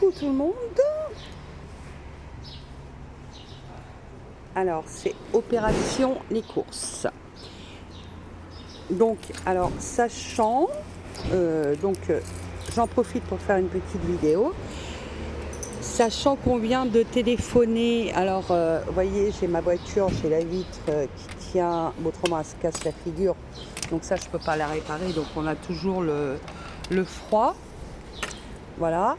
Coucou tout le monde. Alors c'est opération les courses. Donc alors sachant j'en profite pour faire une petite vidéo. Sachant qu'on vient de téléphoner, alors vous voyez j'ai ma voiture, j'ai la vitre qui tient, autrement elle se casse la figure, donc ça je peux pas la réparer, donc on a toujours le froid, voilà.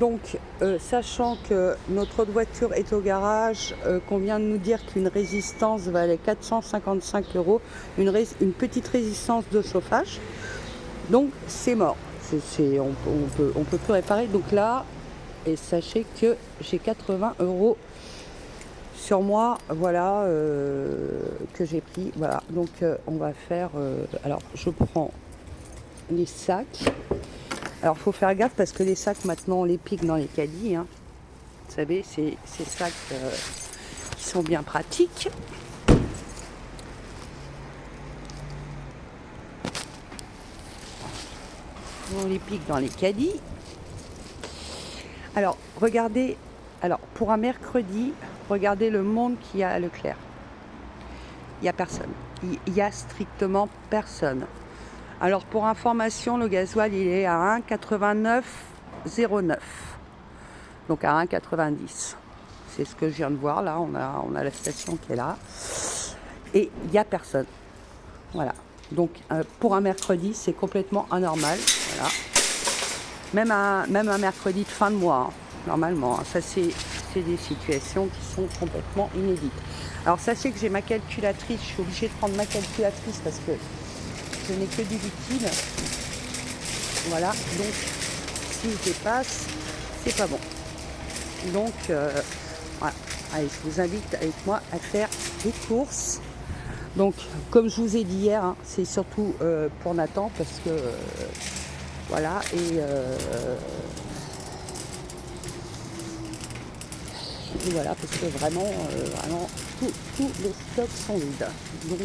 Donc sachant que notre autre voiture est au garage, qu'on vient de nous dire qu'une résistance valait 455 €, une petite résistance de chauffage, donc c'est mort, on peut plus réparer, donc là. Et sachez que j'ai 80 € sur moi, voilà, que j'ai pris. Voilà, donc on va faire. Alors, je prends les sacs. Alors, il faut faire gaffe parce que les sacs, maintenant, on les pique dans les caddies. Hein. Vous savez, c'est ces sacs qui sont bien pratiques. On les pique dans les caddies. Alors, regardez, pour un mercredi, regardez le monde qu'il y a à Leclerc. Il n'y a personne. Il n'y a strictement personne. Alors, pour information, le gasoil, il est à 1,89,09. Donc, à 1,90. C'est ce que je viens de voir, là. On a la station qui est là. Et il n'y a personne. Voilà. Donc, pour un mercredi, c'est complètement anormal. Voilà. Même un mercredi de fin de mois, hein, normalement. Hein. Ça, c'est des situations qui sont complètement inédites. Alors, sachez que j'ai ma calculatrice. Je suis obligée de prendre ma calculatrice parce que je n'ai que du liquide. Voilà. Donc, si je dépasse, c'est pas bon. Donc, voilà. Allez, je vous invite avec moi à faire des courses. Donc, comme je vous ai dit hier, hein, c'est surtout pour Nathan parce que... voilà, et voilà, parce que vraiment tous les stocks sont vides. Donc,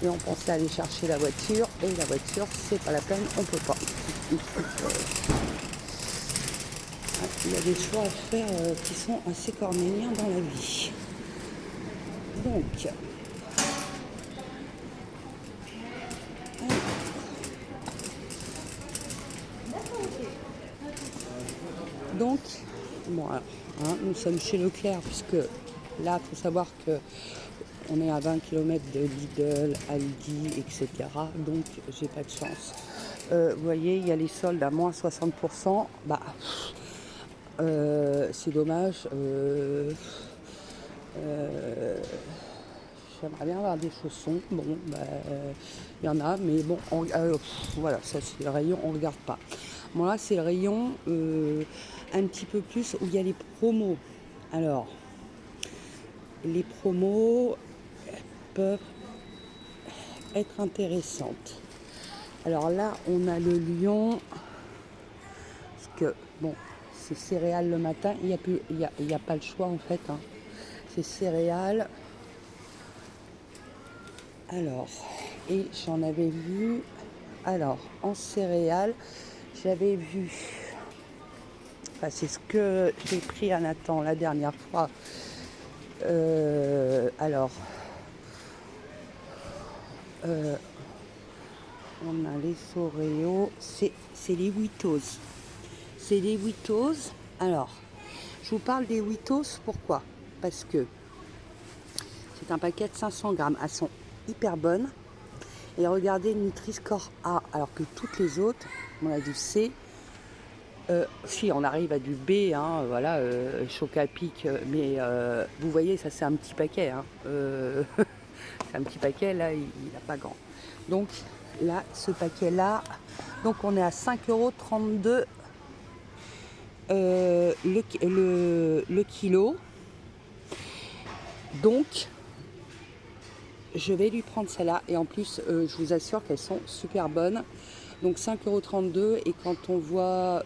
et on pensait aller chercher la voiture, et la voiture, c'est pas la peine, on peut pas. Il y a des choix à faire qui sont assez cornéliens dans la vie. Donc, bon, alors, hein, nous sommes chez Leclerc, puisque là, il faut savoir que on est à 20 km de Lidl, Aldi, etc. Donc, j'ai pas de chance. Vous voyez, il y a les soldes à moins 60%. Bah, c'est dommage. J'aimerais bien avoir des chaussons. Bon, bah, il y en a, mais bon, voilà, ça c'est le rayon, on ne regarde pas. Bon, là, c'est le rayon un petit peu plus où il y a les promos. Alors, les promos peuvent être intéressantes. Alors là, on a le lion, parce que, bon, c'est céréales le matin, il n'y a pas le choix en fait. Hein. C'est céréales. Alors, et j'en avais vu, alors, en céréales, j'avais vu, enfin, c'est ce que j'ai pris à Nathan la dernière fois. Alors, on a les Oreos, c'est les Witos. C'est les Witos. Alors, je vous parle des Witos, pourquoi? Parce que c'est un paquet de 500 grammes. Elles sont hyper bonnes. Et regardez, Nutri-Score A, alors que toutes les autres, on a du C. Si on arrive à du B, hein, voilà, Choc-à-Pic, mais vous voyez, ça c'est un petit paquet. Hein, c'est un petit paquet, là, il n'a pas grand. Donc là, ce paquet-là, donc on est à 5,32 € le kilo. Donc, je vais lui prendre celle-là. Et en plus, je vous assure qu'elles sont super bonnes. Donc 5,32 € et quand on voit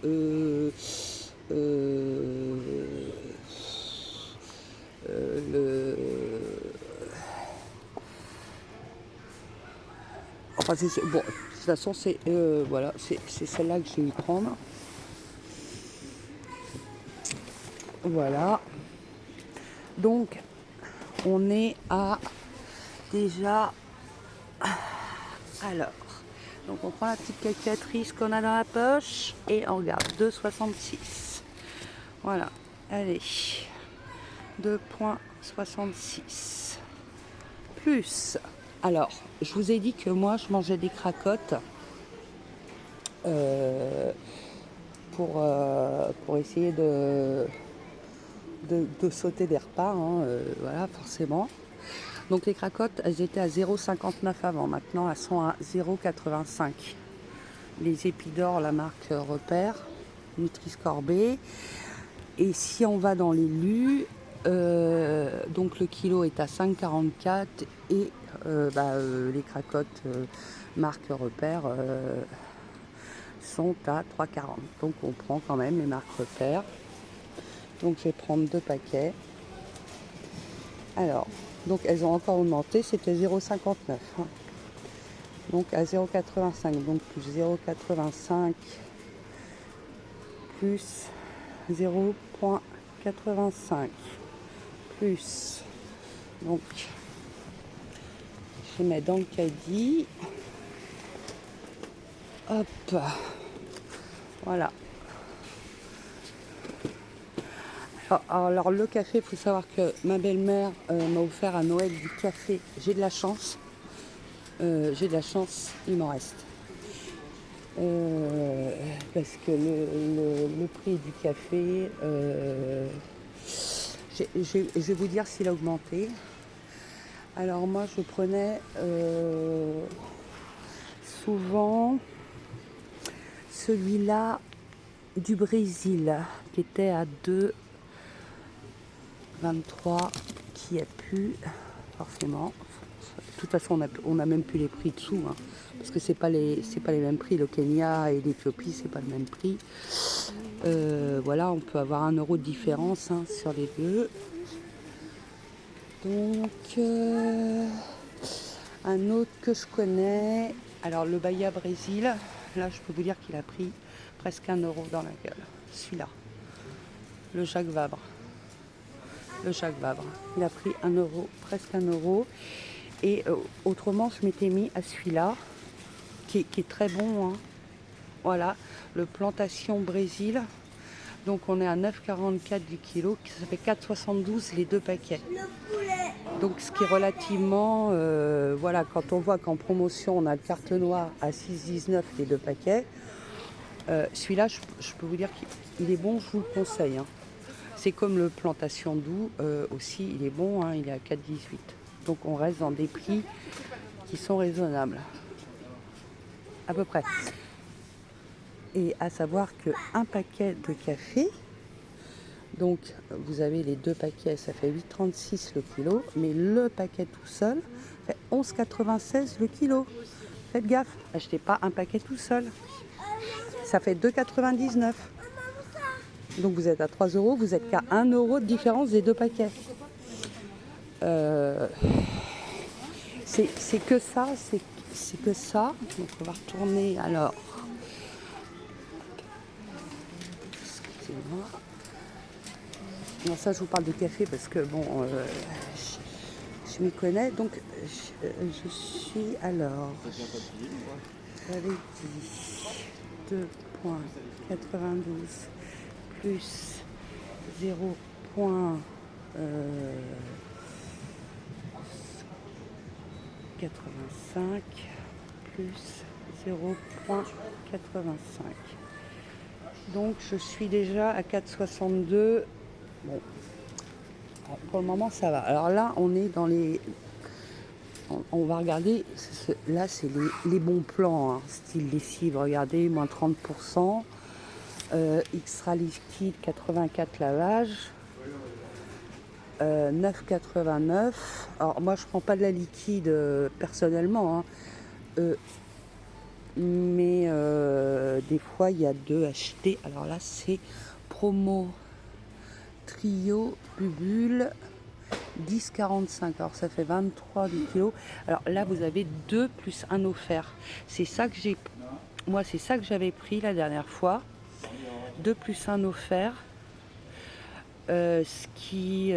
Enfin, bon, de toute façon, c'est voilà, c'est celle-là que j'ai eu prendre. Voilà. Donc, on est à déjà. Alors, donc on prend la petite calculatrice qu'on a dans la poche et on regarde 2,66. Voilà, allez, 2,66 plus. Alors, je vous ai dit que moi je mangeais des cracottes pour essayer de sauter des repas, hein, voilà, forcément. Donc les cracottes, elles étaient à 0,59 avant, maintenant elles sont à 0,85. Les Épidor, la marque Repère, Nutri-Score B. Et si on va dans les lus, donc le kilo est à 5,44 et les cracottes marque Repère sont à 3,40. Donc on prend quand même les marques Repère. Donc je vais prendre 2 paquets. Alors, donc elles ont encore augmenté, c'était 0,59. Hein. Donc à 0,85, donc plus 0,85 plus 0,85 plus, donc je mets dans le caddie, hop, voilà. Alors le café, il faut savoir que ma belle-mère m'a offert à Noël du café, j'ai de la chance, il m'en reste. Parce que le prix du café, je vais vous dire s'il a augmenté. Alors moi je prenais souvent celui-là du Brésil qui était à 2,23, qui a pu forcément. De toute façon on a même plus les prix dessous, hein, parce que c'est pas les mêmes prix. Le Kenya et l'Éthiopie, c'est pas le même prix. Voilà, on peut avoir 1 euro de différence, hein, sur les deux. Donc un autre que je connais, alors le Bahia Brésil, là je peux vous dire qu'il a pris presque 1 euro dans la gueule. Celui-là, le Jacques Vabre. Il a pris 1 euro, presque 1 euro. Et autrement, je m'étais mis à celui-là, qui est très bon. Hein. Voilà, le Plantation Brésil. Donc on est à 9,44 du kilo, ça fait 4,72 les 2 paquets. Donc ce qui est relativement, voilà, quand on voit qu'en promotion on a le carte noire à 6,19 les 2 paquets, celui-là je peux vous dire qu'il est bon, je vous le conseille. Hein. C'est comme le Plantation Doux aussi, il est bon, hein, il est à 4,18. Donc on reste dans des prix qui sont raisonnables, à peu près. Et à savoir qu'un paquet de café, donc vous avez les 2 paquets, ça fait 8,36 le kilo, mais le paquet tout seul fait 11,96 le kilo. Faites gaffe, achetez pas un paquet tout seul. Ça fait 2,99. Donc vous êtes à 3 euros, vous êtes qu'à 1 euro de différence des 2 paquets. C'est que ça, c'est que ça. Donc on va retourner alors. Excusez-moi. Non, ça je vous parle de café parce que bon, je m'y connais. Donc je suis alors. J'avais dit 2,92 plus 0,85 plus 0,85. Donc je suis déjà à 4,62. Bon, alors, pour le moment ça va. Alors là on est dans les... On va regarder, là c'est les bons plans, hein, style lessive, regardez, moins 30%, extra liquide 84 lavages, 9,89. Alors moi je prends pas de la liquide personnellement, hein, mais des fois il y a 2 achetés. Alors là c'est promo trio bubule 10,45. Alors ça fait 23 du kilo. Alors là, vous avez 2 plus 1 offert. C'est ça que j'ai... Moi, c'est ça que j'avais pris la dernière fois. 2 plus 1 offert. Ce qui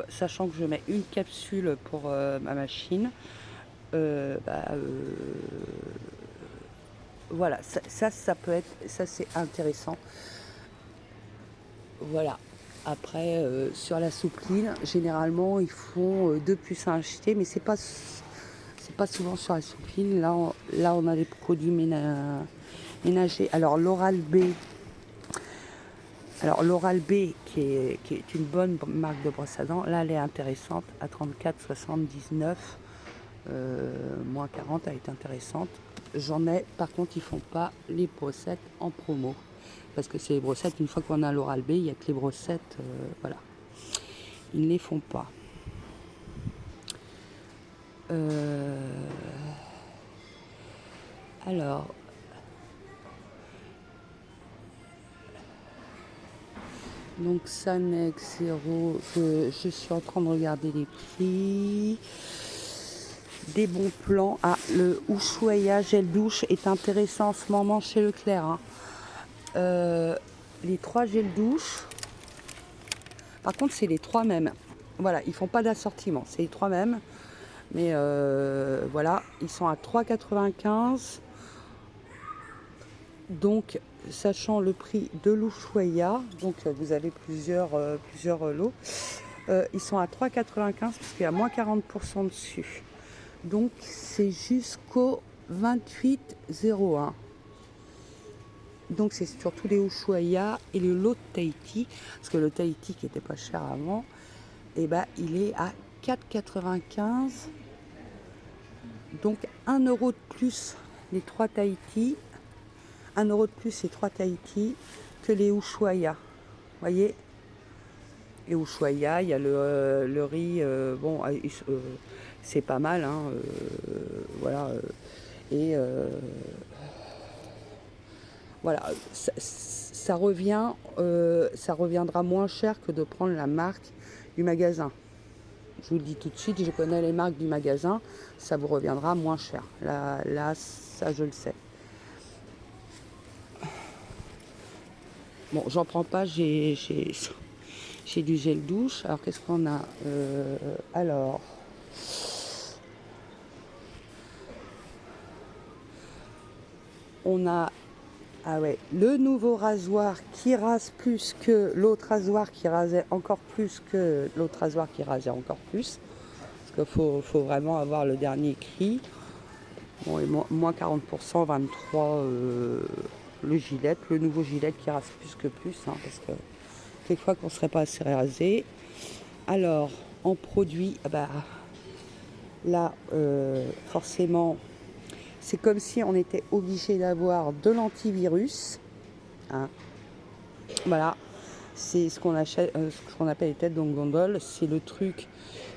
sachant que je mets une capsule pour ma machine, voilà, ça peut être, ça c'est intéressant. Voilà. Après, sur la soupline, généralement ils font 2 plus 1 acheté, mais c'est pas souvent sur la soupline. Là on a des produits ménagers. Alors l'Oral-B, qui est une bonne marque de brosse à dents, là elle est intéressante à 34,79. Moins 40, elle est intéressante. J'en ai, par contre ils font pas les brossettes en promo. Parce que c'est les brossettes, une fois qu'on a l'Oral-B, il n'y a que les brossettes, voilà. Ils ne les font pas. Alors, donc Sanex 0, je suis en train de regarder les prix. Des bons plans. Ah, le Ushuaïa gel douche est intéressant en ce moment chez Leclerc. Hein. Les 3 gels douche, par contre c'est les 3 mêmes. Voilà, ils font pas d'assortiment, c'est les 3 mêmes. Mais voilà, ils sont à 3,95. Donc, sachant le prix de l'Ushuaïa, donc vous avez plusieurs lots, ils sont à 3,95 parce qu'il y a moins 40% dessus. Donc, c'est jusqu'au 28,01. Donc, c'est surtout les Ushuaïa et le lot de Tahiti, parce que le Tahiti qui était pas cher avant, et il est à 4,95. Donc 1 euro de plus les 3 Tahiti, 1 euro de plus les 3 Tahiti que les Ushuaïa. Vous voyez, les Ushuaïa, il y a le riz, bon, c'est pas mal, hein, voilà. Et voilà, ça reviendra moins cher que de prendre la marque du magasin. Je vous le dis tout de suite, je connais les marques du magasin, ça vous reviendra moins cher. Là, ça je le sais. Bon, j'en prends pas, j'ai du gel douche. Alors qu'est-ce qu'on a alors, on a le nouveau rasoir qui rase plus que l'autre rasoir qui rasait encore plus que l'autre rasoir qui rasait encore plus. Parce qu'il faut vraiment avoir le dernier cri. Bon, et moins 40%, 23 le gilet, le nouveau gilet qui rase plus que plus, hein, parce que quelquefois qu'on ne serait pas assez rasé. Alors, en produit, là, forcément, c'est comme si on était obligé d'avoir de l'antivirus. Hein. Voilà, c'est ce qu'on achète, ce qu'on appelle les têtes de gondole. C'est le truc,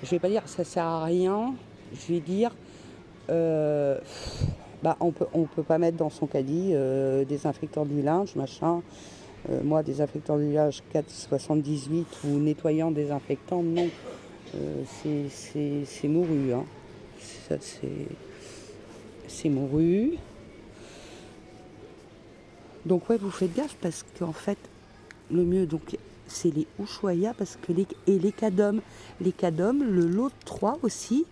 je vais pas dire ça sert à rien, je vais dire on peut pas mettre dans son caddie désinfectant du linge, machin. Moi, désinfectant du linge 4,78 ou nettoyant désinfectant, non. C'est mouru. Hein. Ça, c'est mouru. Donc ouais, vous faites gaffe parce qu'en fait, le mieux, donc, c'est les Ushuaïa parce que les Cadom, le lot de 3 aussi.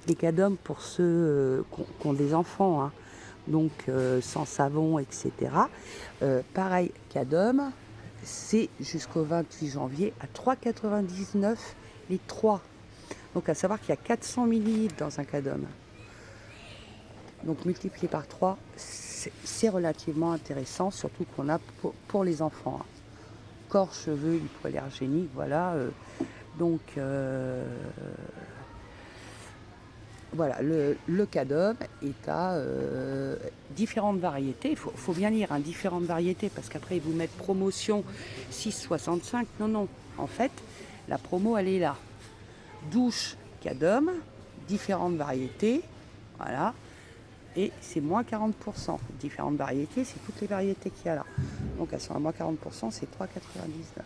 Les Cadom pour ceux qui ont des enfants, hein. Donc sans savon, etc. Pareil, Cadom, c'est jusqu'au 28 janvier à 3,99 les 3. Donc à savoir qu'il y a 400 ml dans un Cadom. Donc multiplié par 3, c'est relativement intéressant, surtout qu'on a pour les enfants. Hein. Corps, cheveux, hypoallergénique, voilà. Donc voilà, le Cadom est à différentes variétés. Il faut bien lire, hein, différentes variétés, parce qu'après ils vous mettent promotion 6,65. Non, en fait, la promo elle est là. Douche Cadom, différentes variétés, voilà. Et c'est moins 40%. Différentes variétés, c'est toutes les variétés qu'il y a là. Donc elles sont à moins 40%, c'est 3,99.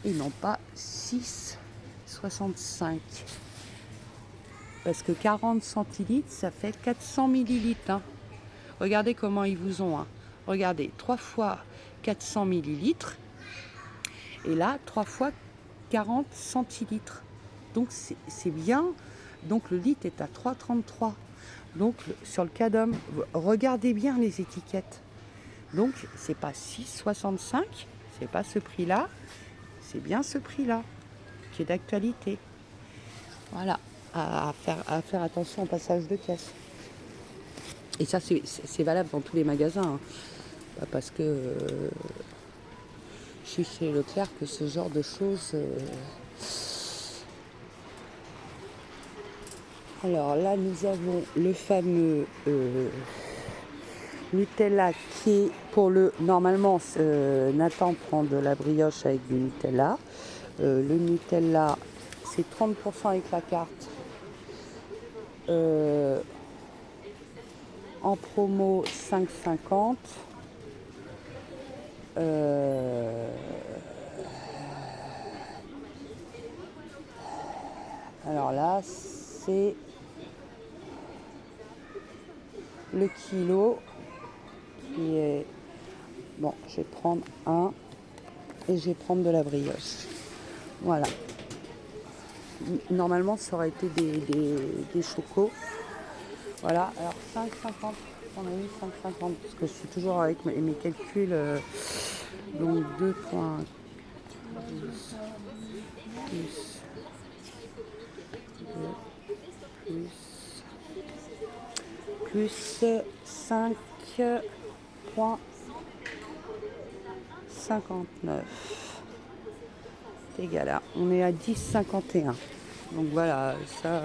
et non pas 6,65. Parce que 40 centilitres, ça fait 400 millilitres. Hein. Regardez comment ils vous ont. Hein. Regardez, 3 fois 400 millilitres. Et là, 3 fois 40 centilitres. Donc c'est bien. Donc le litre est à 3,33. Donc sur le Cadum, regardez bien les étiquettes. Donc c'est pas 6,65, c'est pas ce prix-là, c'est bien ce prix-là qui est d'actualité. Voilà, à faire attention au passage de caisse. Et ça c'est valable dans tous les magasins. Hein. Pas parce que je suis chez Leclerc que ce genre de choses. Alors là nous avons le fameux Nutella qui est pour le... Normalement, Nathan prend de la brioche avec du Nutella. Le Nutella, c'est 30% avec la carte. En promo, 5,50. Alors là, c'est le kilo qui est... Bon, je vais prendre un et je vais prendre de la brioche. Voilà. Normalement, ça aurait été des chocos. Voilà, alors 5,50. On a mis 5,50 parce que je suis toujours avec mes calculs. Donc 2,12 plus 5,59 égal à, on est à 10,51. Donc voilà, ça,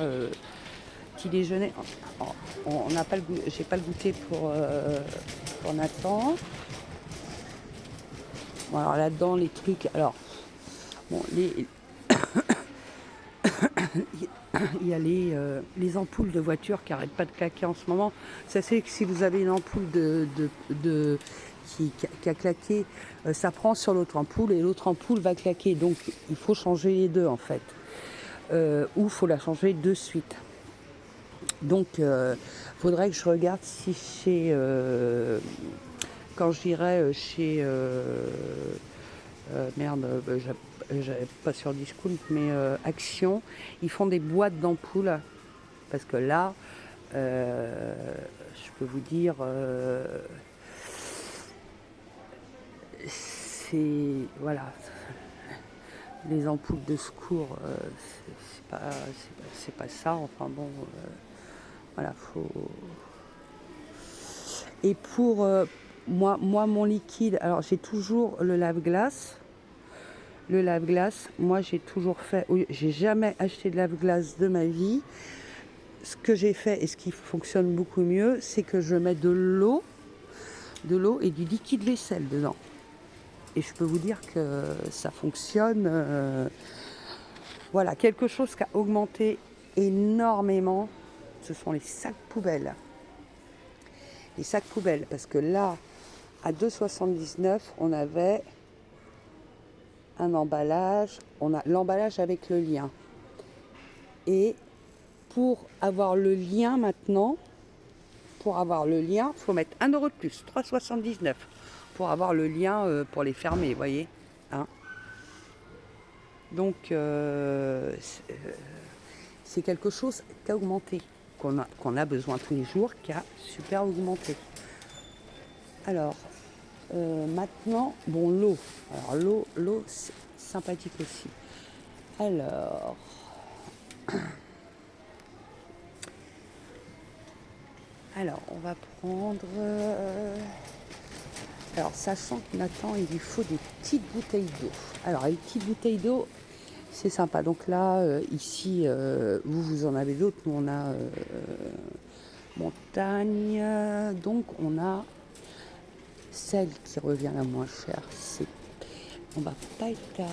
petit déjeuner. On n'a pas le goût, j'ai pas le goûter pour Nathan. Bon, alors là-dedans les trucs, alors bon il y a les ampoules de voiture qui n'arrêtent pas de claquer en ce moment. Ça c'est que si vous avez une ampoule qui a claqué, ça prend sur l'autre ampoule et l'autre ampoule va claquer. Donc il faut changer les deux en fait. Ou il faut la changer de suite. Donc faudrait que je regarde si chez... quand j'irai chez... j'avais pas sur Discount, mais Action, ils font des boîtes d'ampoules. Parce que là, je peux vous dire... c'est... Voilà. Les ampoules de secours, c'est pas ça. Enfin bon... voilà, faut... Et pour moi, mon liquide, alors j'ai toujours le lave-glace. Le lave-glace, moi j'ai toujours fait, j'ai jamais acheté de lave-glace de ma vie. Ce que j'ai fait et ce qui fonctionne beaucoup mieux, c'est que je mets de l'eau et du liquide vaisselle dedans. Et je peux vous dire que ça fonctionne. Voilà, quelque chose qui a augmenté énormément, ce sont les sacs poubelles. Les sacs poubelles, parce que là, à 2,79, on avait un emballage, on a l'emballage avec le lien. Et pour avoir le lien maintenant, il faut mettre 1 € de plus, 3,79 pour avoir le lien pour les fermer, vous voyez. Hein, donc, c'est quelque chose qui a augmenté, qu'on a besoin tous les jours, qui a super augmenté. Alors, maintenant, bon, l'eau. Alors, l'eau, c'est sympathique aussi. Alors, on va prendre... alors, sachant que Nathan, il lui faut des petites bouteilles d'eau. Alors, les petites bouteilles d'eau, c'est sympa. Donc là, ici, vous en avez d'autres. Nous, on a Montagne. Donc, on a celle qui revient la moins chère. On va pas être à...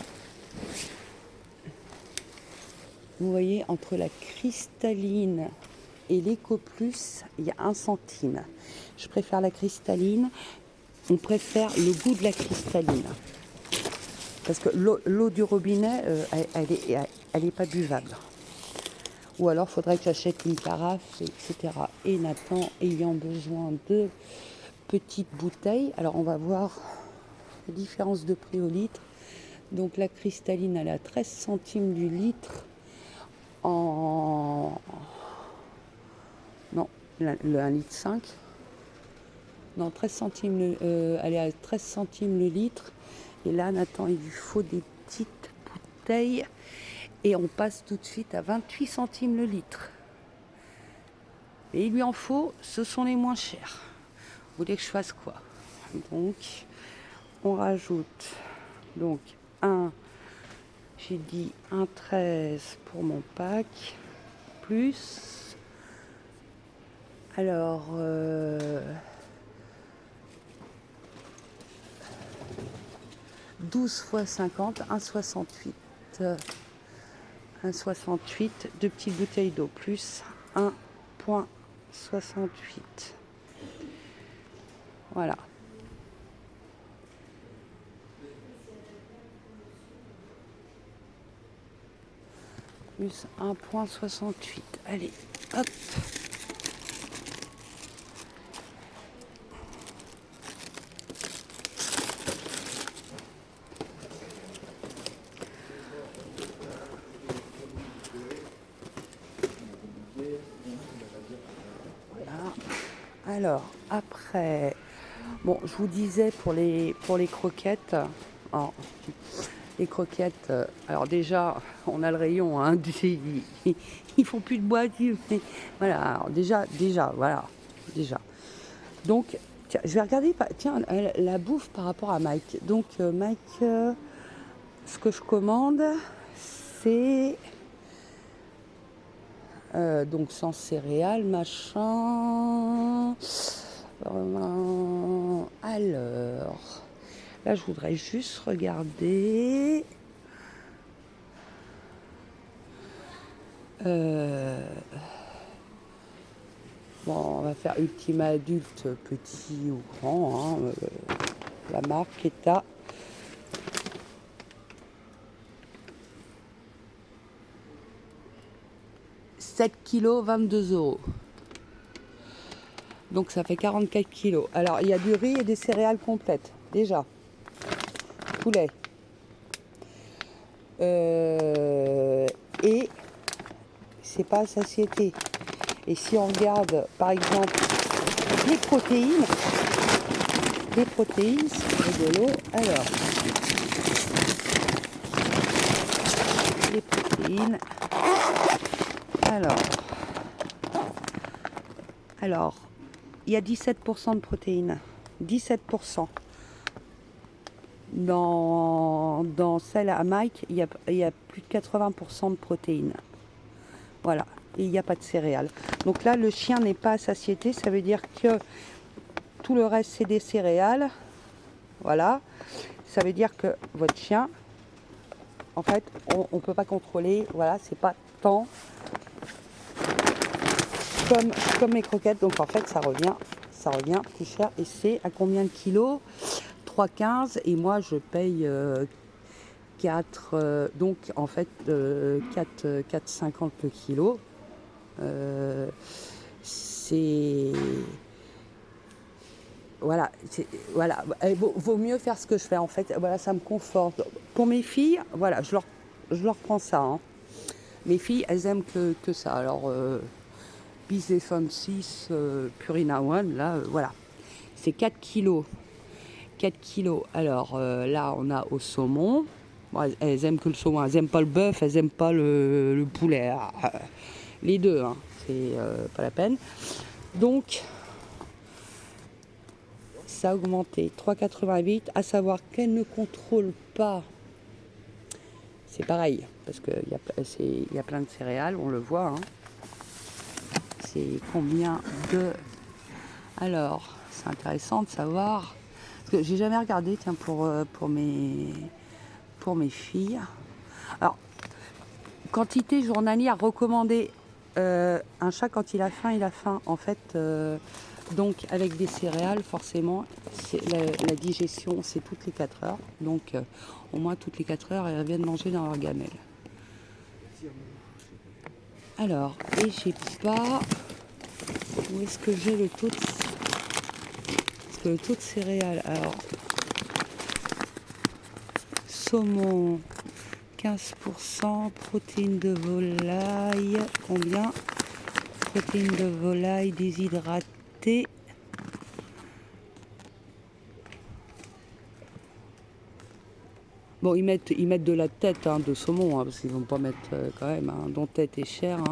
Vous voyez, entre la cristalline et l'Eco Plus, il y a 1 centime. Je préfère la cristalline. On préfère le goût de la cristalline. Parce que l'eau du robinet, elle est pas buvable. Ou alors, il faudrait que j'achète une carafe, etc. Et Nathan ayant besoin de petites bouteilles. Alors, on va voir la différence de prix au litre. Donc, la cristalline, elle est à 13 centimes du litre. Non, le 1 litre 5. Non, 13 centimes, elle est à 13 centimes le litre. Et là, Nathan, il lui faut des petites bouteilles. Et on passe tout de suite à 28 centimes le litre. Et il lui en faut, ce sont les moins chers. Vous voulez que je fasse quoi? Donc, on rajoute donc j'ai dit 1,13 pour mon pack, plus, alors, 12 fois 50, 1,68. 1,68, deux petites bouteilles d'eau, plus 1,68. Voilà. Plus 1,68. Allez, hop. Voilà. Alors, après, bon, je vous disais pour les croquettes. Alors, les croquettes, alors déjà, on a le rayon, hein, ils font plus de boîte, mais voilà, alors déjà, voilà, déjà. Donc, tiens, je vais regarder, tiens, la bouffe par rapport à Mike. Donc, Mike, ce que je commande, c'est donc sans céréales, machin. Alors, là, je voudrais juste regarder. Bon, on va faire Ultima adulte, petit ou grand. Hein, la marque est à 7 kg, 22 €. Donc ça fait 44 kg. Alors il y a du riz et des céréales complètes, déjà. Poulet. Et c'est pas à satiété. Et si on regarde par exemple les protéines, c'est rigolo. Alors, les protéines. Alors, il y a 17% de protéines. 17%. Dans celle à Mike, il y a plus de 80% de protéines. Voilà. Et il n'y a pas de céréales. Donc là, le chien n'est pas à satiété. Ça veut dire que tout le reste, c'est des céréales. Voilà. Ça veut dire que votre chien, en fait, on ne peut pas contrôler. Voilà, c'est pas tant comme les croquettes. Donc en fait, ça revient plus cher. Et c'est à combien de kilos? 3,15. Et moi, je paye 4. Donc en fait, 4,50 le kilo. C'est voilà, vaut mieux faire ce que je fais en fait. Voilà, ça me conforte. Pour mes filles, voilà, je leur prends ça. Hein. Mes filles, elles aiment que ça. Alors, Beast Defense 6, Purina One, là, voilà. C'est 4 kilos. 4 kilos. Alors, là, on a au saumon. Bon, elles aiment que le saumon. Elles n'aiment pas le bœuf, elles n'aiment pas le poulet. Les deux, hein. C'est pas la peine. Donc, ça a augmenté. 3,88. À savoir qu'elle ne contrôle pas. C'est pareil, parce qu'il y a plein de céréales, on le voit. Hein. C'est combien de... Alors, c'est intéressant de savoir. Parce que j'ai jamais regardé, tiens, pour mes filles. Alors, quantité journalière recommandée. Un chat, quand il a faim, il a faim. En fait, Donc avec des céréales, forcément, la digestion, c'est toutes les 4 heures. Donc au moins toutes les 4 heures, elles viennent manger dans leur gamelle. Alors, et j'ai pas... Où est-ce que j'ai le taux de... Parce que le taux de céréales, alors... Saumon, 15%, protéines de volaille, combien? Protéines de volaille déshydratées. Bon, ils mettent de la tête de saumon, parce qu'ils vont pas mettre quand même, dont tête est chère.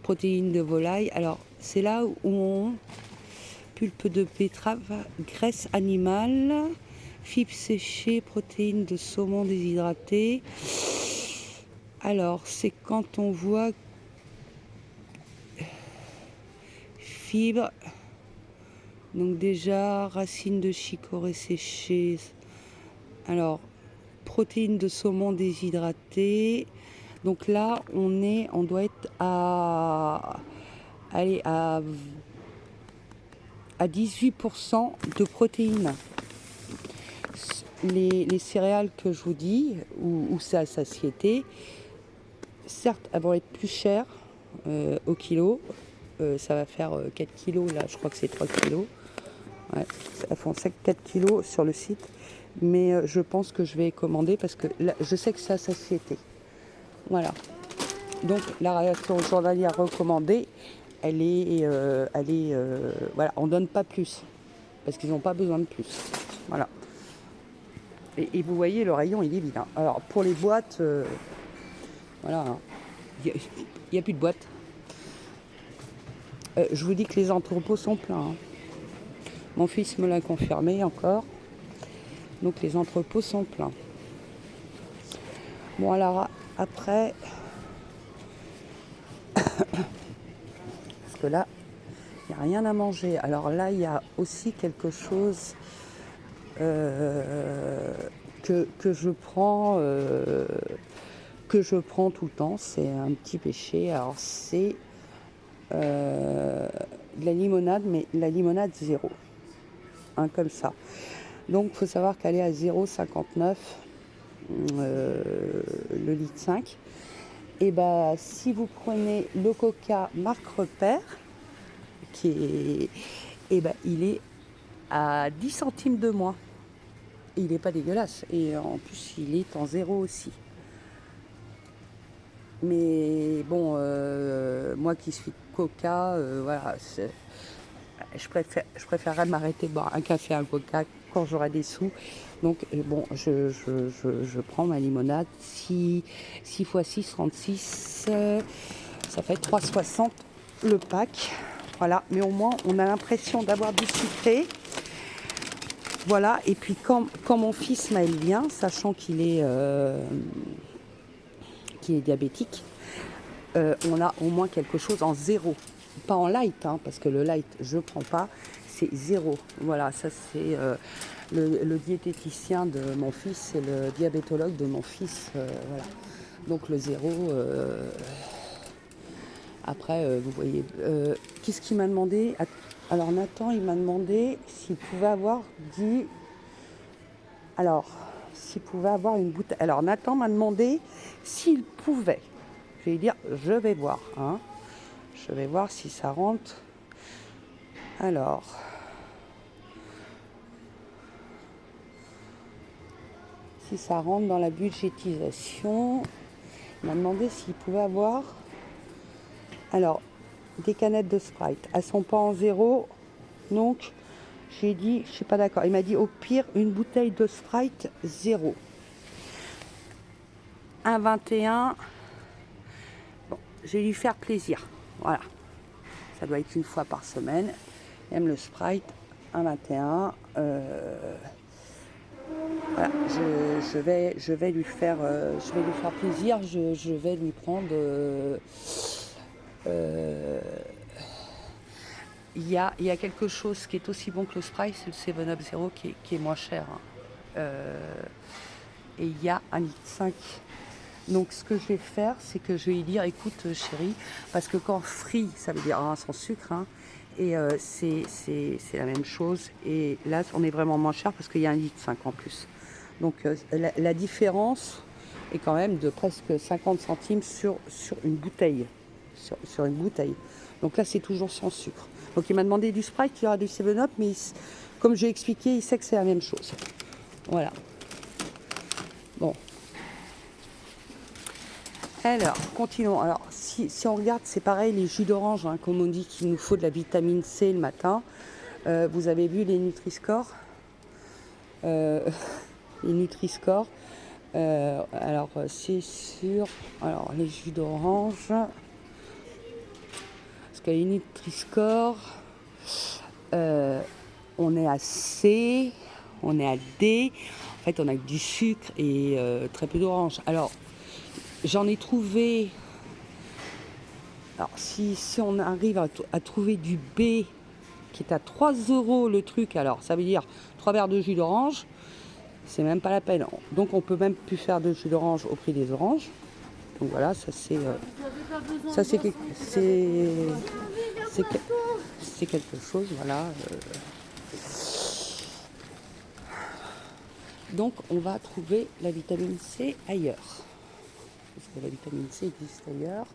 Protéines de volaille. Alors, c'est là où on... Pulpe de betterave, graisse animale, fibres séchées, protéines de saumon déshydratées. Alors, c'est quand on voit fibres, donc déjà, racines de chicorée séchées. Alors, protéines de saumon déshydratées. Donc là, on doit être à 18% de protéines. Les céréales que je vous dis, où c'est à satiété, certes, elles vont être plus chères au kilo. Ça va faire 4 kilos, là, je crois que c'est 3 kilos. Ouais, elles font 4 kilos sur le site. Mais je pense que je vais commander parce que là, je sais que c'est à satiété. Voilà. Donc, la ration journalière recommandée, voilà, on donne pas plus. Parce qu'ils n'ont pas besoin de plus. Voilà. Et vous voyez, le rayon, il est vide. Alors, pour les boîtes, voilà, il n'y a plus de boîtes. Je vous dis que les entrepôts sont pleins. Mon fils me l'a confirmé encore. Donc, les entrepôts sont pleins. Bon, alors, après... Parce que là, il n'y a rien à manger. Alors là, il y a aussi quelque chose que je prends tout le temps. C'est un petit péché. Alors c'est de la limonade, mais la limonade 0. Comme ça. Donc il faut savoir qu'elle est à 0,59 le litre 5. Et bah si vous prenez le coca marque Repère, il est à 10 centimes de moins. Il n'est pas dégueulasse. Et en plus, il est en 0 aussi. Mais bon, moi qui suis coca, voilà, je préférerais m'arrêter de boire un café, un coca quand j'aurai des sous. Donc bon, je prends ma limonade. 6 x 6, 36, ça fait 3,60 le pack. Voilà, mais au moins on a l'impression d'avoir du sucré. Voilà, et puis quand mon fils m'aille bien, sachant qu'il est diabétique, on a au moins quelque chose en 0. Pas en light, parce que le light je ne prends pas, c'est 0. Voilà, ça c'est le diététicien de mon fils et le diabétologue de mon fils. Voilà. Donc le 0... Après, vous voyez, qu'est-ce qu'il m'a demandé? Alors Nathan, il m'a demandé s'il pouvait avoir une bouteille. Alors Nathan m'a demandé s'il pouvait. Je vais lui dire, je vais voir. Je vais voir si ça rentre. Alors, si ça rentre dans la budgétisation, il m'a demandé s'il pouvait avoir... Alors, des canettes de Sprite. Elles sont pas en 0. Donc, j'ai dit, je suis pas d'accord. Il m'a dit, au pire, une bouteille de Sprite 0. 1,21. Bon, je vais lui faire plaisir. Voilà. Ça doit être une fois par semaine. Il aime le Sprite. 1,21. Voilà. Je vais lui faire plaisir. Je vais lui prendre... il y a quelque chose qui est aussi bon que le Sprite, c'est le 7-Up Zero qui est moins cher. Et il y a 1,5 litre Donc ce que je vais faire, c'est que je vais lui dire, écoute chérie, parce que quand free, ça veut dire sans sucre, hein, et c'est la même chose. Et là, on est vraiment moins cher parce qu'il y a 1,5 litre en plus. Donc la différence est quand même de presque 50 centimes sur une bouteille. Sur une bouteille. Donc là, c'est toujours sans sucre. Donc il m'a demandé du Sprite, il y aura du 7-Up, mais comme j'ai expliqué, il sait que c'est la même chose. Voilà. Bon. Alors, continuons. Alors, si on regarde, c'est pareil, les jus d'orange, hein, comme on dit qu'il nous faut de la vitamine C le matin. Vous avez vu les Nutri-Score les Nutri-Score. Alors, c'est sur les jus d'orange. Parce que les Nutri-Score, on est à C, on est à D. En fait, on a que du sucre et très peu d'orange. Alors, j'en ai trouvé. Alors, si on arrive à trouver du B qui est à 3 € le truc, alors ça veut dire 3 verres de jus d'orange, c'est même pas la peine. Donc, on peut même plus faire de jus d'orange au prix des oranges. Donc voilà, ça c'est quelque chose, voilà. Donc, on va trouver la vitamine C ailleurs. Parce que la vitamine C existe ailleurs.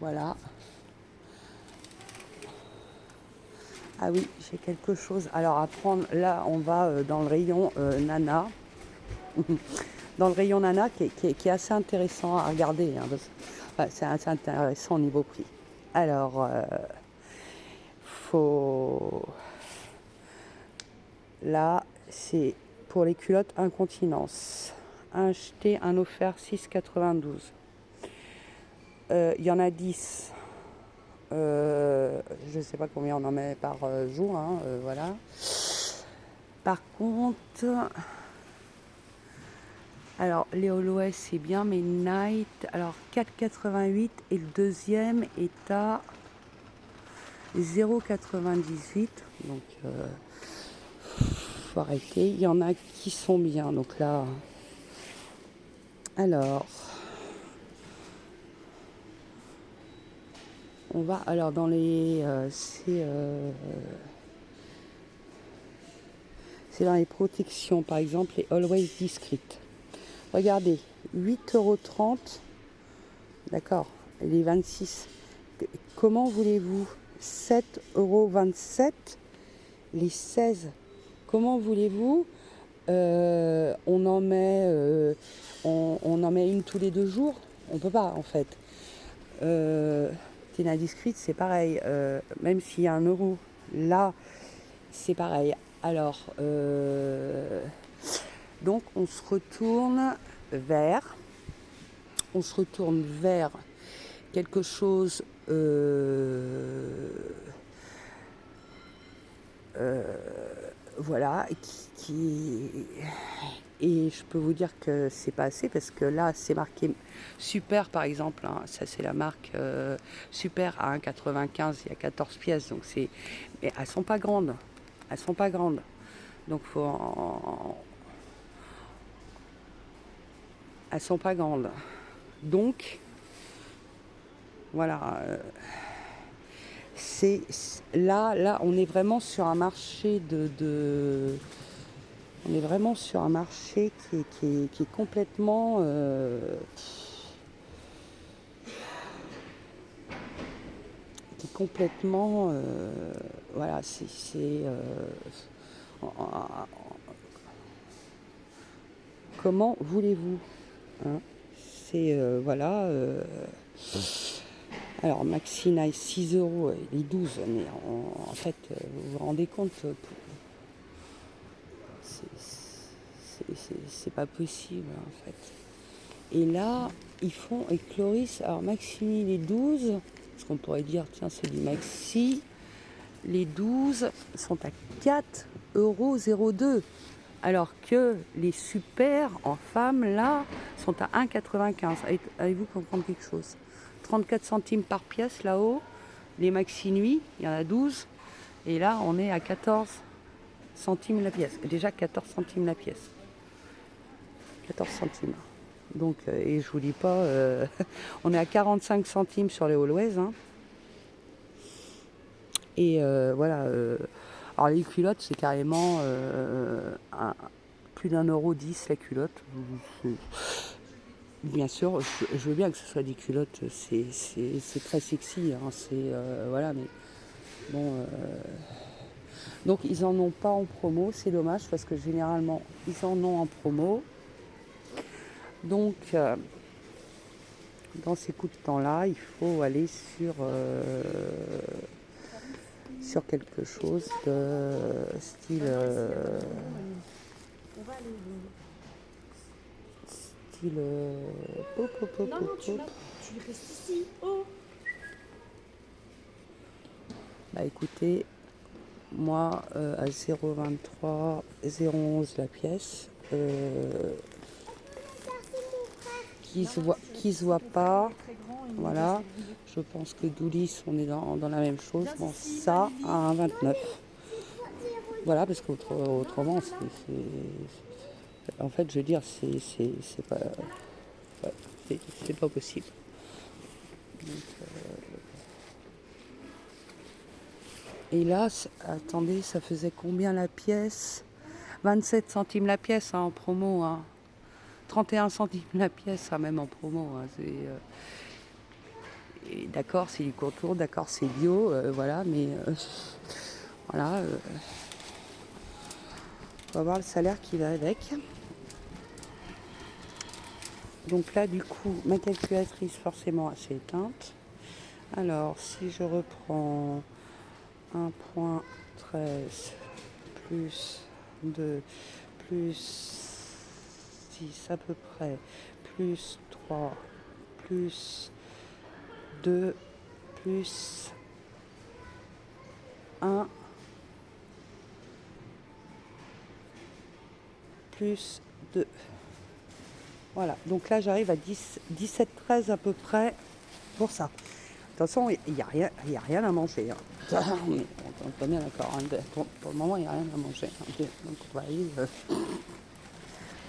Voilà. Ah oui, j'ai quelque chose. Alors à prendre, là on va dans le rayon Nana. Dans le rayon Nana qui est assez intéressant à regarder. Hein, c'est assez intéressant au niveau prix. Alors, là, c'est pour les culottes incontinence. Acheter un offert 6,92. Il y en a 10. Je ne sais pas combien on en met par jour, hein, voilà. Par contre, alors les Always c'est bien, mais Night, alors 4,88 et le deuxième est à 0,98. Donc, faut arrêter. Il y en a qui sont bien. Donc là, alors. On va alors dans les c'est dans les protections, par exemple les Always Discreet. Regardez, 8,30 €, d'accord, les 26. Comment voulez-vous 7,27 €, les 16. Comment voulez-vous on en met une tous les 2 jours? On peut pas en fait. Tina Discreet, c'est pareil, même s'il y a 1 €, là, c'est pareil. Alors, donc, on se retourne vers quelque chose, voilà, et je peux vous dire que c'est pas assez parce que là c'est marqué Super par exemple, hein, ça c'est la marque Super à 1,95, il y a 14 pièces, donc mais elles sont pas grandes, donc elles sont pas grandes, donc voilà. Là on est vraiment sur un marché on est vraiment sur un marché qui est complètement voilà, comment voulez-vous, hein, c'est voilà. Alors Maxi Nice 6 € les 12, mais en fait vous vous rendez compte, c'est pas possible en fait. Et là ils font avec Cloris, alors Maxi les 12, parce qu'on pourrait dire tiens c'est du Maxi, les 12 sont à 4,02 €, alors que les super en femmes là sont à 1,95 €. Allez-vous comprendre quelque chose? 34 centimes par pièce là-haut, les Maxi Nuit, il y en a 12, et là on est à 14 centimes la pièce. Déjà 14 centimes la pièce. 14 centimes. Donc, et je vous dis pas, on est à 45 centimes sur les Always. Hein. Et voilà. Alors les culottes, c'est carrément plus d'1,10 € la culotte. Bien sûr, je veux bien que ce soit des culottes, c'est très sexy. Hein, voilà, mais bon. Donc ils en ont pas en promo, c'est dommage parce que généralement ils en ont en promo. Donc dans ces coups de temps-là, il faut aller sur quelque chose de style pop, pop, pop, Non, pop, non, tu restes ici. Oh. Bah écoutez, moi à 0,23, 0,11 la pièce, qui se voit pas, voilà. Je pense que Doulis, on est dans la même chose. Bon, ça à 1,29. Voilà, parce qu'autrement, en fait, je veux dire, c'est pas, c'est pas possible. Donc, et là, attendez, ça faisait combien la pièce? 27 centimes la pièce hein, en promo. Hein. 31 centimes la pièce, hein, même en promo. Hein, et d'accord, c'est du contour, d'accord, c'est bio, voilà, mais voilà. On va voir le salaire qui va avec. Donc là, du coup, ma calculatrice, forcément, elle s'est éteinte. Alors, si je reprends 1,13 plus 2 plus 6 à peu près, plus 3 plus 2 plus 1 plus 2. Voilà, donc là j'arrive à 17-13 à peu près pour ça. De toute façon, il n'y a rien à manger. Hein. On est bien d'accord. Hein. Pour le moment, il n'y a rien à manger. Hein. Donc on va aller.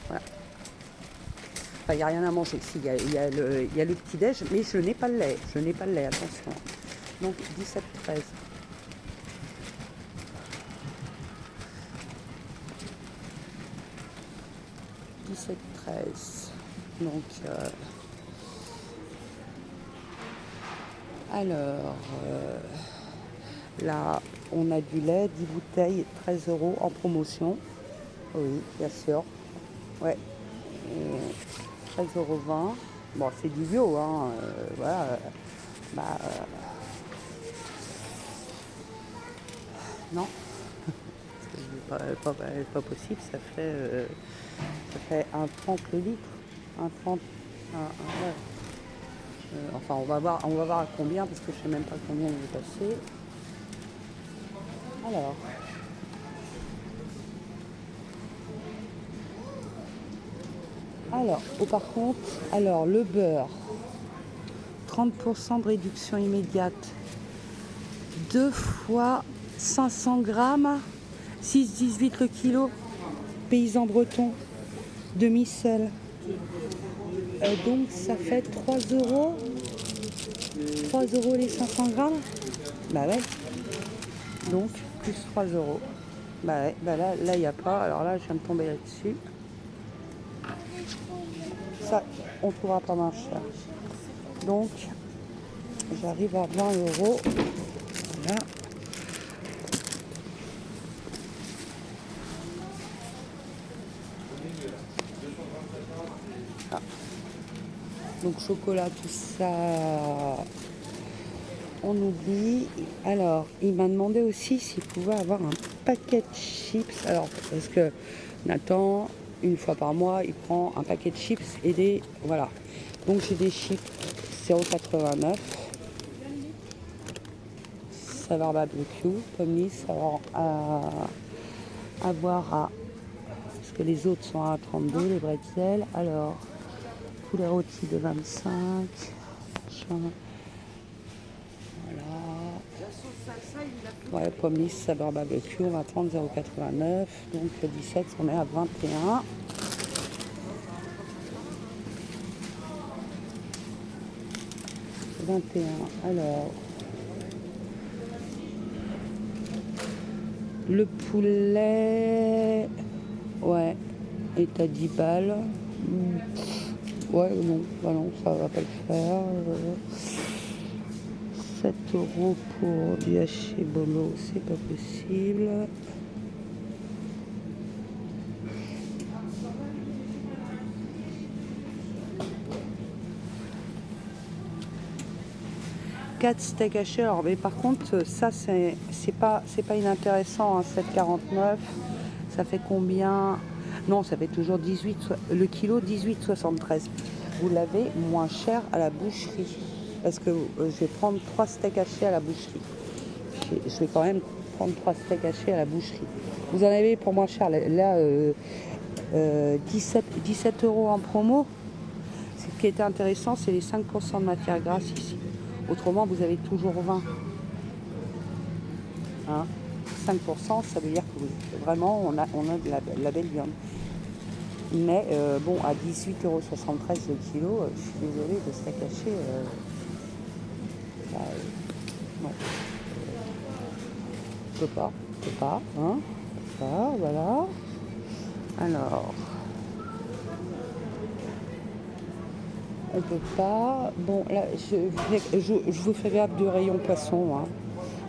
Voilà. Enfin, il n'y a rien à manger. Si, il y a le petit-déj, mais je n'ai pas le lait. Je n'ai pas le lait, attention. Donc 17-13. Donc, alors, là, on a du lait, 10 bouteilles, 13 € en promotion. Oui, bien sûr. Ouais. 13,20 €. Bon, c'est du bio, hein. Voilà. Bah, non. Pas possible, ça fait 1,30 le litre. 1,30. Ouais. Enfin, on va voir à combien, parce que je sais même pas combien il est passé. Alors, par contre, le beurre, 30% de réduction immédiate, 2 fois 500 grammes, 6,18 le kilo, paysan breton, demi-sel. Donc ça fait 3 €. 3 € les 500 grammes. Bah ouais. Donc plus 3 €. Bah ouais, bah là il n'y a pas. Alors là, je viens de tomber là-dessus. Ça, on ne trouvera pas moins cher. Donc, j'arrive à 20 €. Voilà. Ah. Donc, chocolat, tout ça, on oublie. Alors, il m'a demandé aussi s'il pouvait avoir un paquet de chips. Alors, parce que Nathan, une fois par mois, il prend un paquet de chips et des... Voilà. Donc, j'ai des chips 0,89. Saveur barbecue, pomme lisse, avoir à... Parce que les autres sont à 32, les bretzels. Alors, poulet rôti de 25. Machin. Voilà. Ouais, pomme lisse, saveur barbecue, on va prendre 0,89. Donc, le 17, on est à 21. 21. Alors, le poulet, ouais, est à 10 balles. Ouais, non, bah non, ça va pas le faire. 7 € pour du haché bolo, c'est pas possible. Quatre steaks hachés. Alors, mais par contre, ça c'est pas inintéressant. Hein, 7,49. Ça fait combien? Non, ça fait toujours 18. Le kilo 18,73. Vous l'avez moins cher à la boucherie. Parce que je vais prendre 3 steaks hachés à la boucherie. Je vais quand même prendre 3 steaks hachés à la boucherie. Vous en avez pour moins cher. Là, 17 € en promo. Ce qui était intéressant, c'est les 5% de matière grasse ici. Autrement, vous avez toujours 20. Hein, 5%, ça veut dire que vraiment, on a de la belle viande. Mais bon, à 18,73 € le kilo, je suis désolée, le steak haché, non. Je peux pas, hein. Voilà. Alors, on peut pas. Bon, là, je vous fais gaffe du rayon poisson. Hein.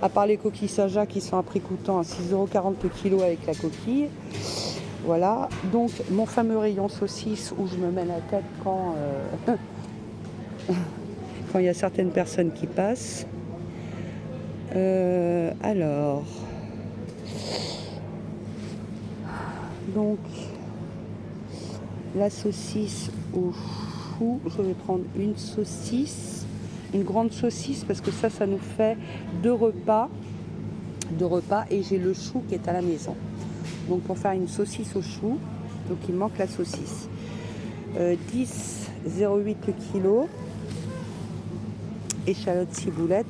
À part les coquilles Saja qui sont à prix coûtant à 6,40 € le kilo avec la coquille. Voilà. Donc, mon fameux rayon saucisse où je me mets la tête quand quand il y a certaines personnes qui passent. Alors. Donc, la saucisse au chou, je vais prendre une saucisse, une grande saucisse, parce que ça nous fait 2 repas, et j'ai le chou qui est à la maison. Donc, pour faire une saucisse au chou, donc il manque la saucisse. 10,08 € le kilo, échalote ciboulette.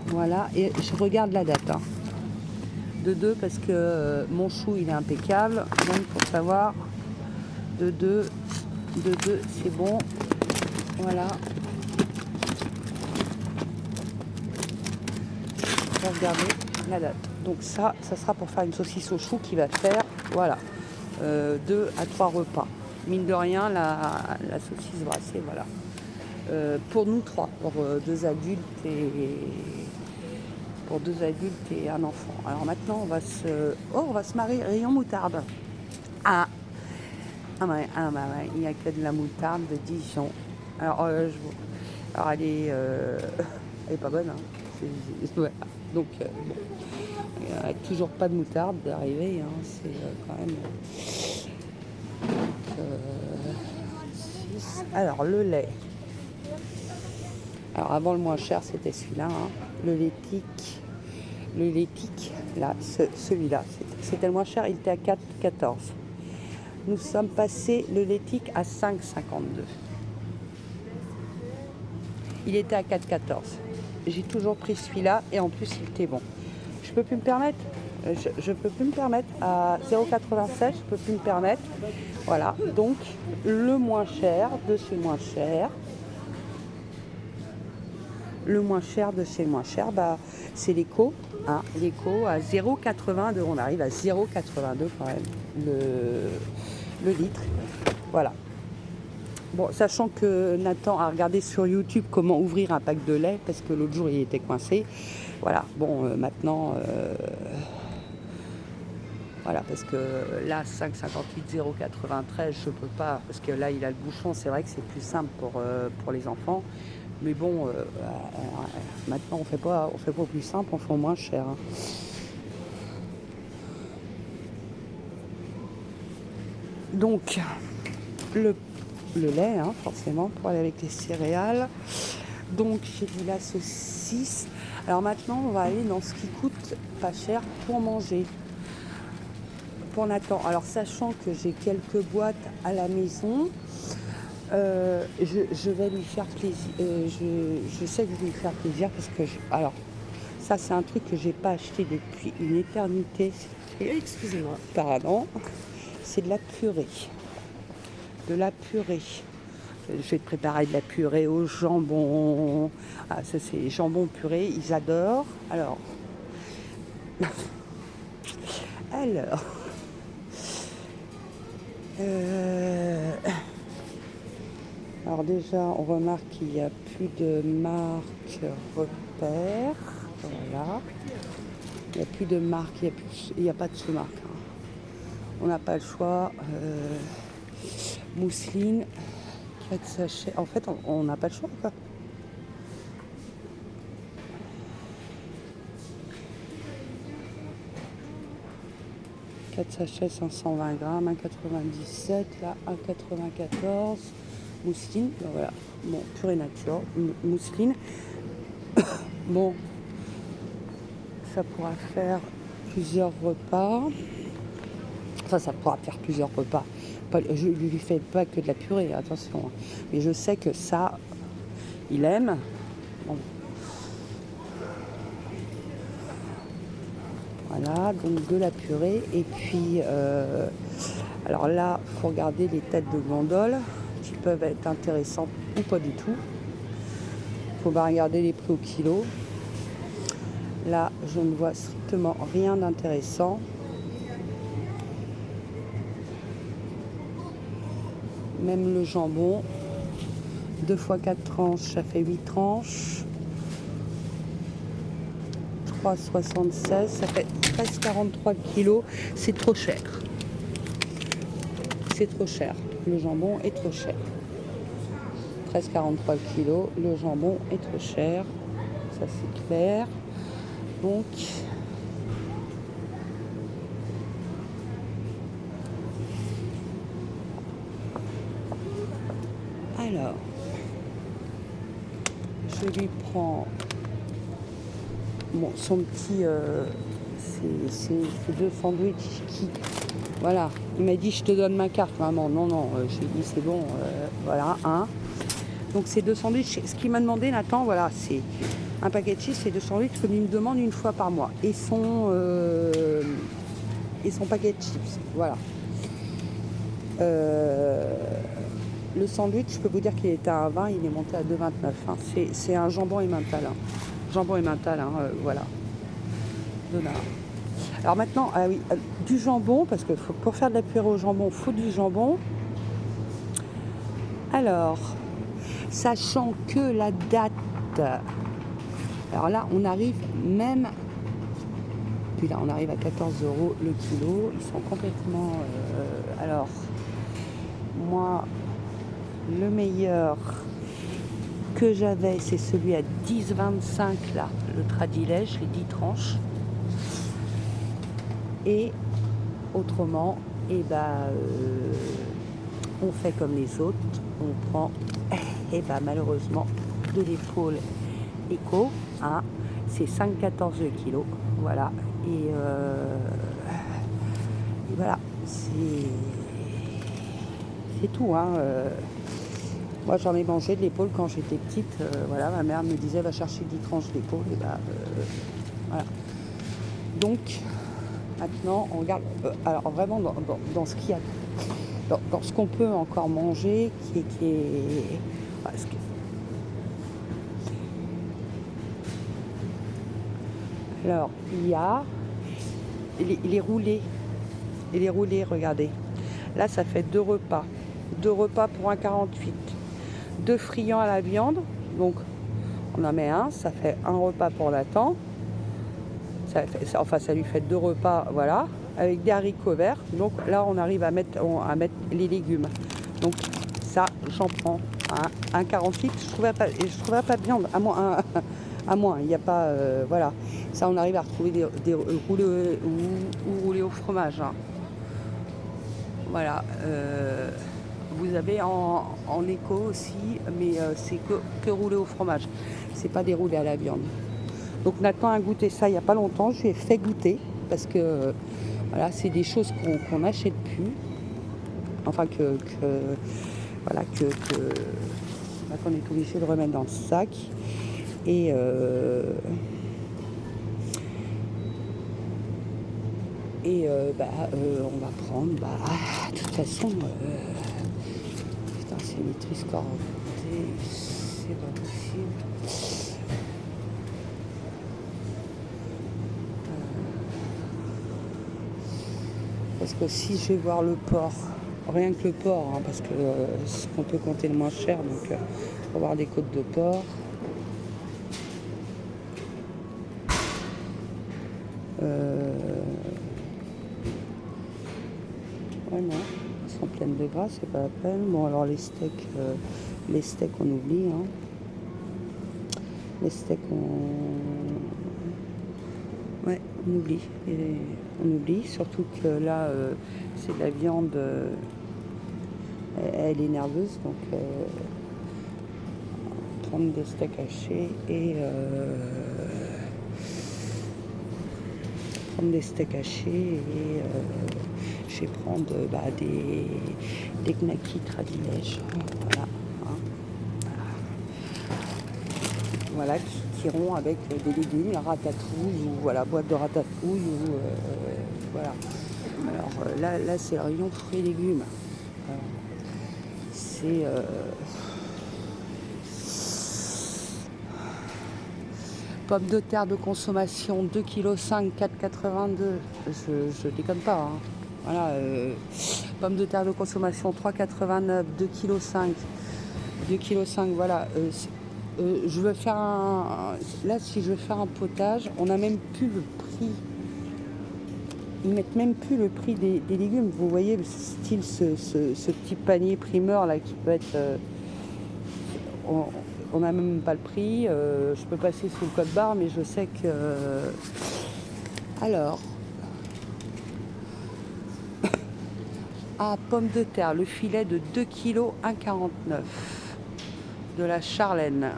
Voilà, et je regarde la date. Hein. De 2 parce que mon chou il est impeccable, donc pour savoir de 2 c'est bon, voilà. Je vais regarder la date. Donc ça sera pour faire une saucisse au chou qui va faire, voilà, 2 à 3 repas. Mine de rien, la saucisse brassée, voilà. Pour nous 3, pour 2 adultes et un enfant. Alors maintenant, on va se marier rayon moutarde. Ah ouais, il n'y a que de la moutarde de Dijon. Alors, elle est pas bonne. Hein. Ouais. Donc, bon, il n'y a toujours pas de moutarde d'arrivée. Hein. C'est quand même... Alors, le lait. Alors, avant, le moins cher, c'était celui-là. Hein. Le laitique, là, celui-là, c'était le moins cher, il était à 4,14. Nous sommes passés le laitique à 5,52. Il était à 4,14. J'ai toujours pris celui-là et en plus il était bon. Je peux plus me permettre. Je peux plus me permettre à 0,87. Je peux plus me permettre. Voilà. Donc le moins cher de chez moins cher. Le moins cher de chez moins cher, bah, c'est l'éco. Hein, l'éco à 0,82. On arrive à 0,82 quand même le litre. Voilà. Bon, sachant que Nathan a regardé sur YouTube comment ouvrir un pack de lait parce que l'autre jour il était coincé. Voilà. Bon, maintenant, voilà, parce que là 5,58, 0,93, je peux pas parce que là il a le bouchon. C'est vrai que c'est plus simple pour les enfants. Mais bon, maintenant on fait pas plus simple, on fait au moins cher. Hein. Donc le lait, hein, forcément, pour aller avec les céréales. Donc j'ai dit la saucisse. Alors maintenant on va aller dans ce qui coûte pas cher pour manger. Pour Nathan. Alors sachant que j'ai quelques boîtes à la maison. Je vais lui faire plaisir. Je sais que je vais lui faire plaisir parce que alors ça c'est un truc que j'ai pas acheté depuis une éternité. Excusez-moi. Pardon. C'est de la purée. Je Je vais te préparer de la purée au jambon. Ah, ça c'est jambon purée, ils adorent. Alors, alors, euh, alors déjà, on remarque qu'il n'y a plus de marque repère. Voilà. Il n'y a plus de marque, il n'y a pas de sous-marque. Hein. On n'a pas le choix. Mousseline, 4 sachets. En fait, on n'a pas le choix, quoi. Sachets 520 grammes, 1,97, là 1,94, mousseline, ben voilà, bon, purée nature, mousseline, bon, ça pourra faire plusieurs repas, enfin ça pourra faire plusieurs repas, je ne lui fais pas que de la purée, attention, mais je sais que ça, il aime, bon. Voilà, donc de la purée. Et puis, alors là, il faut regarder les têtes de gondole qui peuvent être intéressantes ou pas du tout. Il faut bien regarder les prix au kilo. Là, je ne vois strictement rien d'intéressant. Même le jambon, 2 x 4 tranches, ça fait 8 tranches. 3,76, ça fait presque 43 kilos, c'est trop cher. C'est trop cher. Le jambon est trop cher. 13,43 kilos, le jambon est trop cher. Ça c'est clair. Donc, alors, je lui prends bon, son petit, c'est 2 sandwichs qui, voilà, il m'a dit je te donne ma carte, maman, non, j'ai dit c'est bon, voilà, un. Donc c'est 2 sandwichs, ce qu'il m'a demandé Nathan, voilà, c'est un paquet de chips, c'est 2 sandwichs comme il me demande une fois par mois, et son paquet de chips, voilà. Le sandwich, je peux vous dire qu'il était à 20, il est monté à 2,29. Hein. C'est un jambon emmental. Hein. Jambon emmental, hein, voilà. $. Alors maintenant, ah oui, du jambon, parce que pour faire de la purée au jambon, il faut du jambon. Alors, sachant que la date, alors là, on arrive même, puis là, on arrive à 14 € le kilo. Ils sont complètement, alors, moi, le meilleur que j'avais, c'est celui à 10,25 là, le Tradilège, les 10 tranches. Et autrement, on fait comme les autres, on prend, malheureusement, de l'épaule éco, hein, c'est 5,14 le kilo, voilà. Et voilà, c'est tout, hein. Moi, j'en ai mangé de l'épaule quand j'étais petite. Voilà, ma mère me disait va chercher 10 tranches d'épaule. Et voilà. Donc, maintenant, on regarde. Alors, vraiment, dans ce qu'il y a, dans ce qu'on peut encore manger, qui est voilà, alors, il y a les roulés. Et les roulés, regardez. Là, ça fait 2 repas. 2 repas pour 1,48. 2 friands à la viande, donc on en met un, ça fait un repas pour Nathan, ça lui fait 2 repas, voilà, avec des haricots verts, donc là on arrive à mettre les légumes, donc ça j'en prends, hein, 1,48, je trouvais pas de viande, à moins, il n'y a pas, voilà, ça on arrive à retrouver des roulés ou roulés au fromage, hein. Voilà, vous avez en éco aussi, mais c'est que roulé au fromage. C'est pas des roulés à la viande. Donc Nathan a goûté ça il n'y a pas longtemps. Je lui ai fait goûter parce que voilà, c'est des choses qu'on n'achète plus. Enfin voilà qu'on est obligé de remettre dans le sac. Et on va prendre, de toute façon, putain, c'est Génitrice carottée, c'est pas possible. Parce que si je vais voir le porc, rien que le porc, hein, parce que c'est ce qu'on peut compter le moins cher, donc on va voir des côtes de porc. Ouais, non, elles sont pleines de gras, c'est pas la peine. Bon, alors les steaks on oublie. Hein. Les steaks, ouais, on oublie. On oublie, surtout que là, c'est de la viande, elle est nerveuse, donc prendre des steaks hachés et je vais prendre des knackis tradilèges. Voilà. Hein. Voilà, qui iront avec des légumes, la ratatouille ou voilà, boîte de ratatouille ou voilà. Alors là c'est le rayon fruits et légumes. C'est pommes de terre de consommation 2,5 kg 4,82. Je déconne pas. Hein. Voilà, pommes de terre de consommation 3,89, 2,5 kg. 2,5 kg, voilà. Je veux faire là, si je veux faire un potage, on n'a même plus le prix. Ils mettent même plus le prix des légumes. Vous voyez, style ce petit panier primeur là qui peut être. On n'a même pas le prix. Je peux passer sous le code barre, mais je sais que. Alors. Ah, pommes de terre, le filet de 2 kg 1,49 de la Charlène.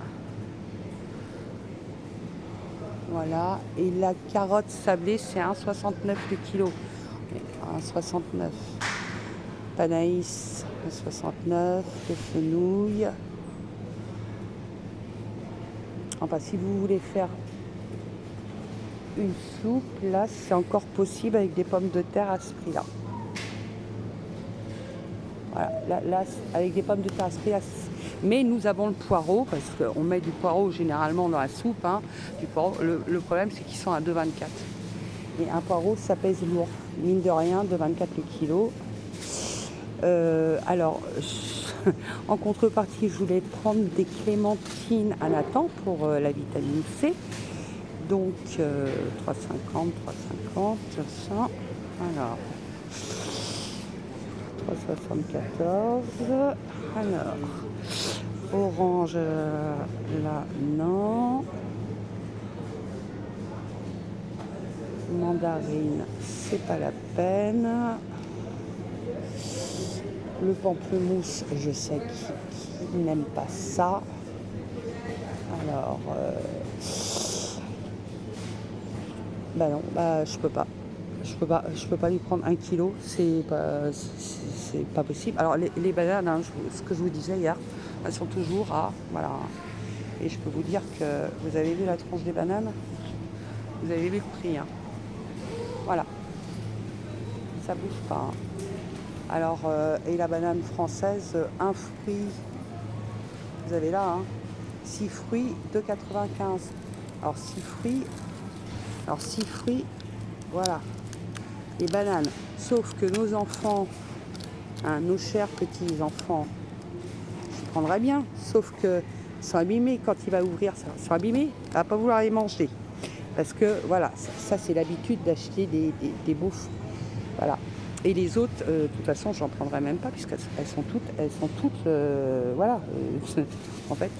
Voilà. Et la carotte sablée, c'est 1,69 le kilo. 1,69. Panaïs, 1,69. Les fenouilles. Enfin, si vous voulez faire une soupe, là, c'est encore possible avec des pommes de terre à ce prix-là. Voilà, là, avec des pommes de terre à ce prix-là. Mais nous avons le poireau, parce qu'on met du poireau généralement dans la soupe. Hein, du poireau. Le problème, c'est qu'ils sont à 2,24. Et un poireau, ça pèse lourd. Mine de rien, 2,24 le kilo. Alors, en contrepartie, je voulais prendre des clémentines à Nathan pour la vitamine C. Donc, 3,50, 3,50, ça. Alors, 3,74. Alors, orange, là, non. Mandarine, c'est pas la peine. Le pamplemousse, je sais qui n'aime pas ça. Alors, bah non, bah je peux pas. Je peux pas lui prendre 1 kilo, c'est pas possible. Alors les bananes, hein, ce que je vous disais hier, elles sont toujours à, voilà. Et je peux vous dire que vous avez vu la tronche des bananes, vous avez vu le prix, hein. Voilà, ça bouge pas. Hein. Alors, et la banane française, un fruit, vous avez là, hein, 6 fruits, 2,95. Alors 6 fruits, voilà, les bananes. Sauf que nos enfants, hein, nos chers petits enfants, je prendrais bien, sauf que sont abîmés quand il va ouvrir, ça, sont abîmés, elle va pas vouloir les manger. Parce que voilà, ça c'est l'habitude d'acheter des bouffes. Voilà. Et les autres, de toute façon, j'en prendrai même pas, puisqu'elles sont toutes, voilà, en fait,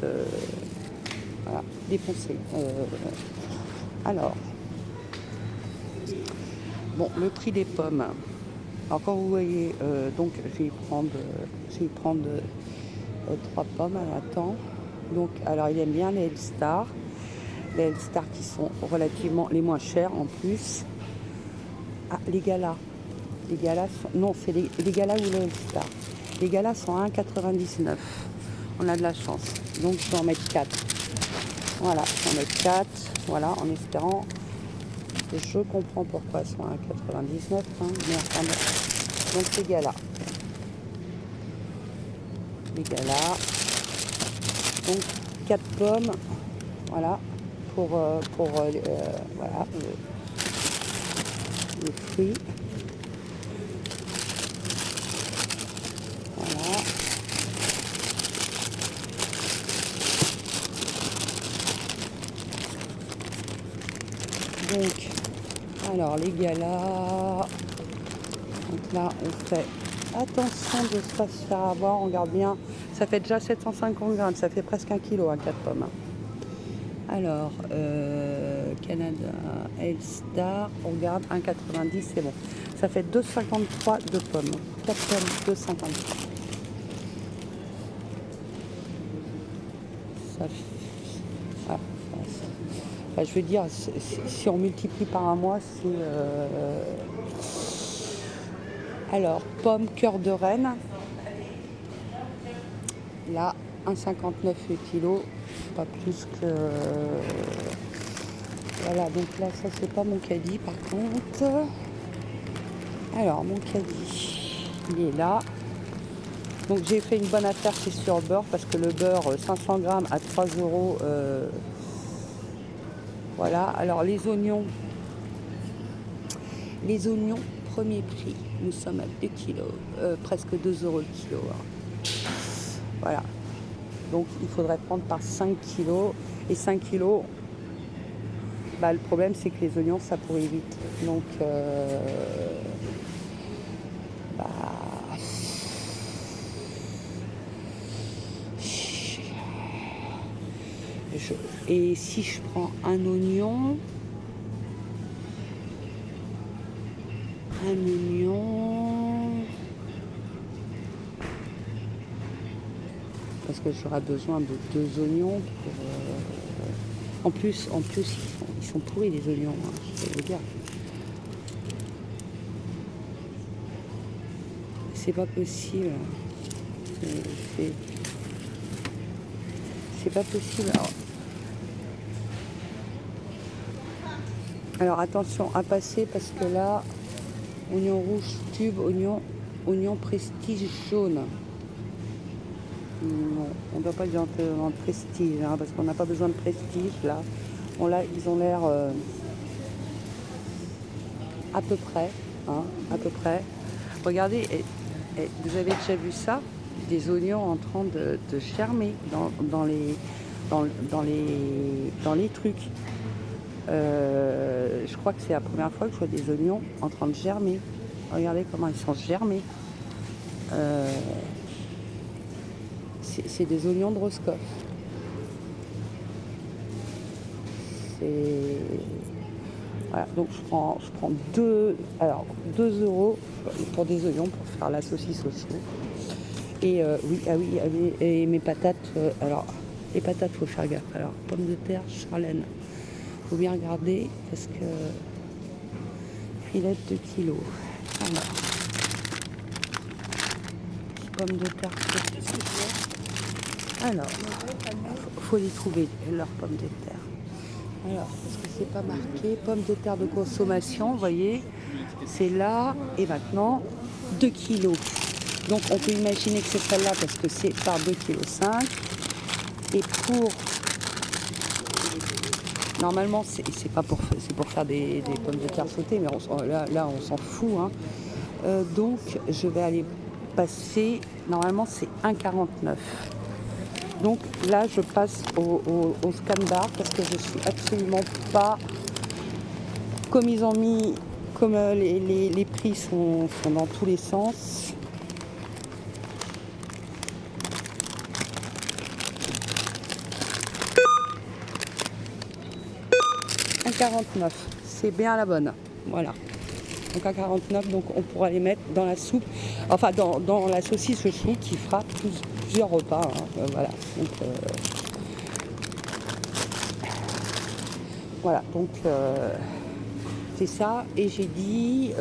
voilà, défoncées. Alors, bon, le prix des pommes. Alors, quand vous voyez, donc, je vais prendre 3 pommes à l'instant. Donc, alors, il aime bien les L-Star. Les L-Star qui sont relativement les moins chers en plus. Ah, les galas. Les galas sont... Non, c'est les galas ou les L-Star. Les galas sont à 1,99. On a de la chance. Donc, je vais en mettre 4. Voilà, je vais en mettre 4. Voilà, en espérant... Je comprends pourquoi elles sont à 1,99. Hein, mais enfin, donc, les galas. les galas. Donc 4 pommes, voilà, pour voilà, les fruits. Voilà. Donc, alors les galas. Donc là, on fait attention de ne pas se faire avoir, on regarde bien. Ça fait déjà 750 grammes, ça fait presque 1 kg à 4 pommes. Alors, Canada, Elstar, on regarde 1,90, c'est bon. Ça fait 2,53 de pommes. 4 pommes, 2,53. Ça fait... Voilà. Enfin, je veux dire, si on multiplie par un mois, c'est... Alors, pommes cœur de reine. Là, 1,59 le kilo. Pas plus que... Voilà, donc là, ça, c'est pas mon caddie, par contre. Alors, mon caddie, il est là. Donc, j'ai fait une bonne affaire, c'est sur le beurre, parce que le beurre, 500 grammes à 3 euros. Voilà, alors les oignons, premier prix, nous sommes à 2 kilos, presque 2 euros le kilo. Hein. Voilà, donc il faudrait prendre par 5 kilos, et 5 kilos, bah, le problème c'est que les oignons ça pourrit vite. Donc, bah, et si je prends un oignon, parce que j'aurai besoin de 2 oignons pour, en plus ils sont pourris les oignons, hein, je vais vous dire. C'est pas possible. C'est pas possible. Alors attention à passer parce que là, oignon rouge tube, oignon prestige jaune. Non, on ne doit pas dire dans le prestige, hein, parce qu'on n'a pas besoin de prestige là. Bon, là, ils ont l'air à peu près, hein, à peu près. Regardez, vous avez déjà vu ça? Des oignons en train de germer dans les trucs. Je crois que c'est la première fois que je vois des oignons en train de germer. Regardez comment ils sont germés. C'est des oignons de Roscoff. Voilà, donc je prends 2 euros pour des oignons pour faire la saucisse aussi. Et oui, et mes patates, alors les patates, faut faire gaffe. Alors, pommes de terre, Charlène, faut bien regarder parce que filet de kilo. Alors, pommes de terre. Alors, faut les trouver leurs pommes de terre. Alors, parce que c'est pas marqué, pommes de terre de consommation, vous voyez, c'est là et maintenant 2 kilos. Donc on peut imaginer que c'est celle-là parce que c'est par 2,5 kg. Et pour... Normalement, c'est pour faire des pommes de terre sautées, mais là on s'en fout. Hein. Donc je vais aller passer, normalement c'est 1,49 €. Donc là je passe au scan bar parce que je suis absolument pas... Comme ils ont mis, comme les prix sont dans tous les sens. « 1,49 €, c'est bien la bonne. Voilà. Donc 1,49 €, donc on pourra les mettre dans la soupe, enfin dans la saucisse chou qui fera plusieurs repas. Hein. Voilà. Donc, voilà. Donc c'est ça. Et j'ai dit,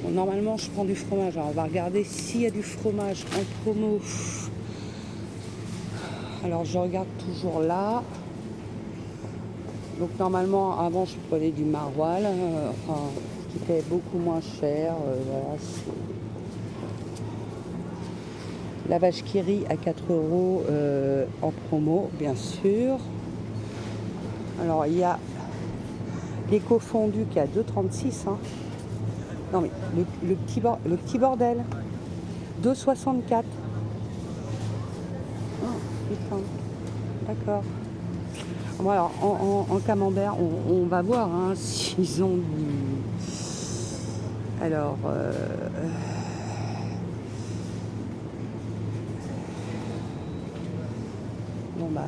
bon, normalement je prends du fromage. Alors on va regarder s'il y a du fromage en promo. Alors je regarde toujours là. Donc normalement, avant, je prenais du maroilles, qui était beaucoup moins cher. Voilà, La vache qui rit à 4 € en promo, bien sûr. Alors, il y a l'éco fondu qui est à 2,36 €. Hein. Non, mais le petit bordel. 2,64 €. Oh, putain. D'accord. Bon, alors, en camembert, on va voir hein, s'ils ont du... Alors... Bon, bah...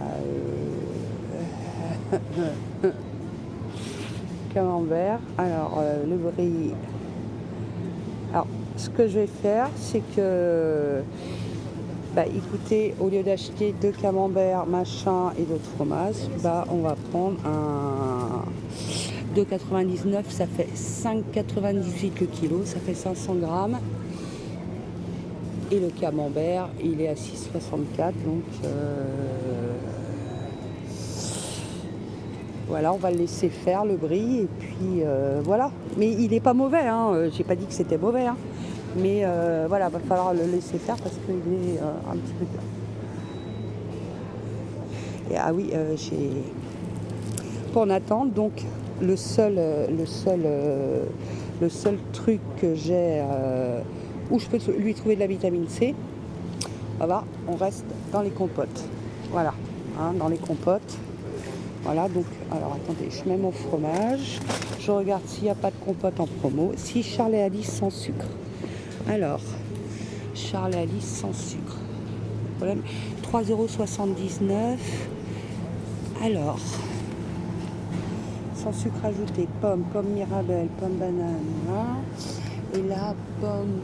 camembert. Alors, le brie... Alors, ce que je vais faire, c'est que... Bah écoutez, au lieu d'acheter 2 camemberts, machin et d'autres fromages, bah on va prendre un 2,99 €, ça fait 5,98 € le kilo, ça fait 500 grammes. Et le camembert, il est à 6,64 €, donc voilà, on va le laisser faire le brie et puis voilà. Mais il n'est pas mauvais, hein. J'ai pas dit que c'était mauvais, hein. Mais voilà, va falloir le laisser faire parce qu'il est un petit peu dur. Et, ah oui, j'ai pas en attente, donc le seul truc que j'ai où je peux lui trouver de la vitamine C, voilà, on reste dans les compotes. Voilà, hein, dans les compotes. Voilà, donc, alors attendez, je mets mon fromage, je regarde s'il n'y a pas de compote en promo. Si Charles et Alice sans sucre. Alors, Charles et Alice sans sucre. Problème, 3,79 €. Alors, sans sucre ajouté, pomme mirabelle, pomme banane, là. Et là, pomme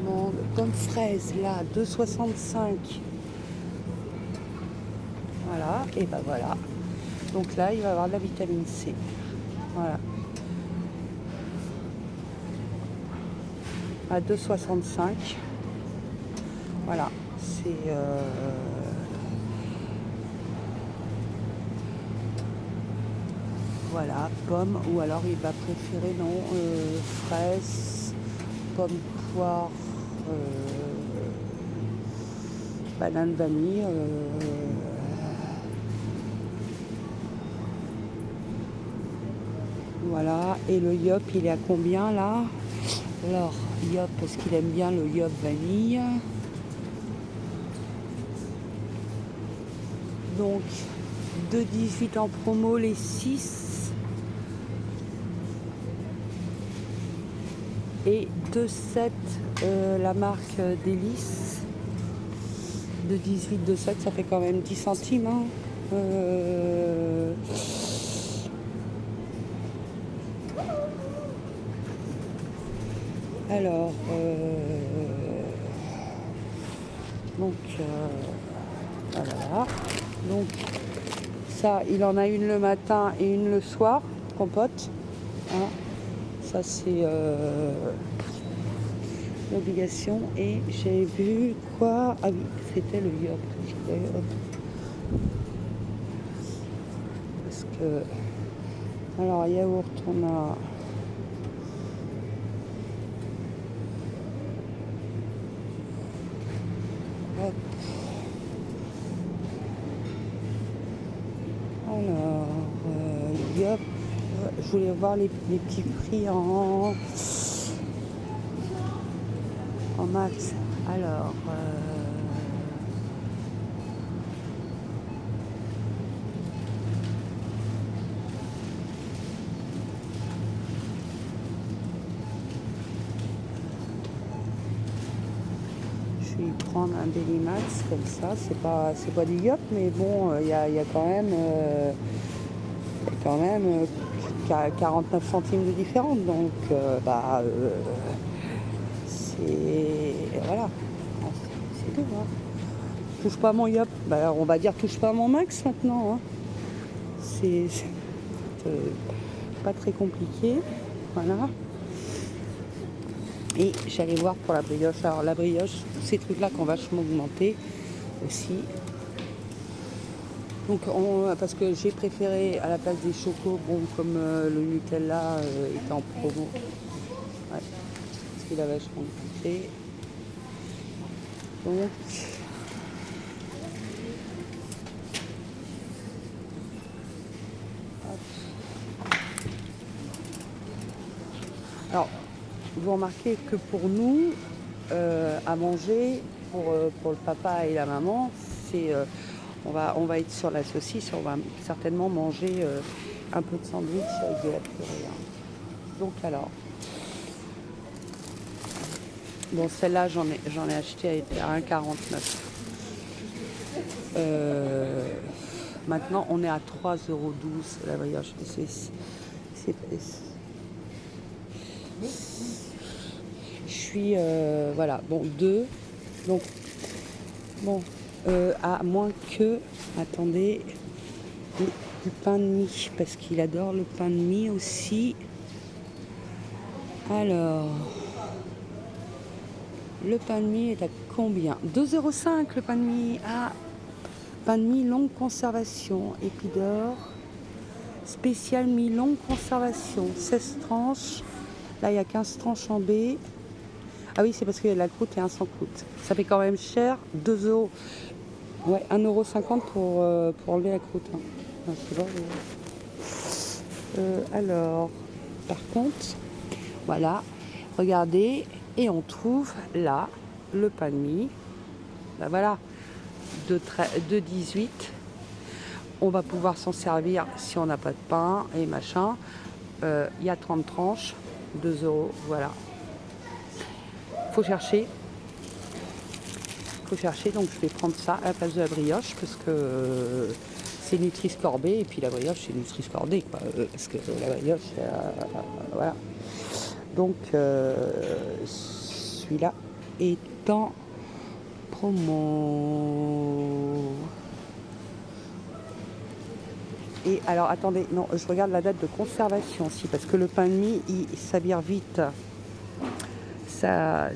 mangue, pomme fraise, là, 2,65 €. Voilà, et ben voilà. Donc là, il va avoir de la vitamine C. Voilà. À 2,65 €. Voilà, c'est voilà, pomme, ou alors il va préférer non fraise, pomme, poire, banane, vanille. Voilà, et le yop, il est à combien là? Alors, yop, parce qu'il aime bien le yop vanille. Donc, 2,18 € en promo, les 6. Et 2,7 € la marque Délice. 2,18, 2,7, ça fait quand même 10 centimes. Hein. Alors, donc, voilà. Donc, ça, il en a une le matin et une le soir, compote. Hein. Ça, c'est l'obligation. Et j'ai vu quoi? Ah oui, c'était le yop. Parce que, alors, yaourt, on a... Hop. Alors, yop, je voulais voir les petits prix en max. Alors, je vais prendre un Delimax comme ça. C'est pas du yop, mais bon, il y a quand même. 49 centimes de différence, donc c'est... Voilà, c'est tout. Hein. Touche pas à mon yop, bah, on va dire touche pas à mon max maintenant. Hein. C'est pas très compliqué, voilà. Et j'allais voir pour la brioche. Alors la brioche, ces trucs-là qui ont vachement augmenté aussi. Donc parce que j'ai préféré à la place des chocos, bon comme le Nutella était en promo. Ouais, parce qu'il a vachement coûté. Donc, alors, vous remarquez que pour nous, à manger, pour le papa et la maman, c'est, on va être sur la saucisse, on va certainement manger un peu de sandwich avec de la purée. Hein. Donc alors, bon celle-là j'en ai acheté à 1,49 €. Maintenant on est à 3,12 € la brioche. Je suis voilà, bon 2. Donc bon à moins que, attendez, du pain de mie, parce qu'il adore le pain de mie aussi. Alors, le pain de mie est à combien? 2,05 € le pain de mie. Ah, pain de mie longue conservation, Épidore, spécial mie longue conservation, 16 tranches. Là, il y a 15 tranches en B. Ah oui, c'est parce qu'il y a de la croûte et un sans croûte. Ça fait quand même cher, 2 €. Ouais, 1,50 € pour enlever la croûte. Hein. Non, c'est bon, alors, par contre, voilà, regardez, et on trouve là le pain de mie. Ben voilà, de 18. On va pouvoir s'en servir si on n'a pas de pain et machin. Il y a 30 tranches, 2 €, voilà. Faut chercher, donc je vais prendre ça à la place de la brioche parce que c'est Nutri-Score B et puis la brioche c'est Nutri-Score D, quoi, parce que la brioche, voilà. Donc celui-là est en promo. Et alors attendez, non, je regarde la date de conservation aussi, parce que le pain de mie, il s'abîme vite. Ça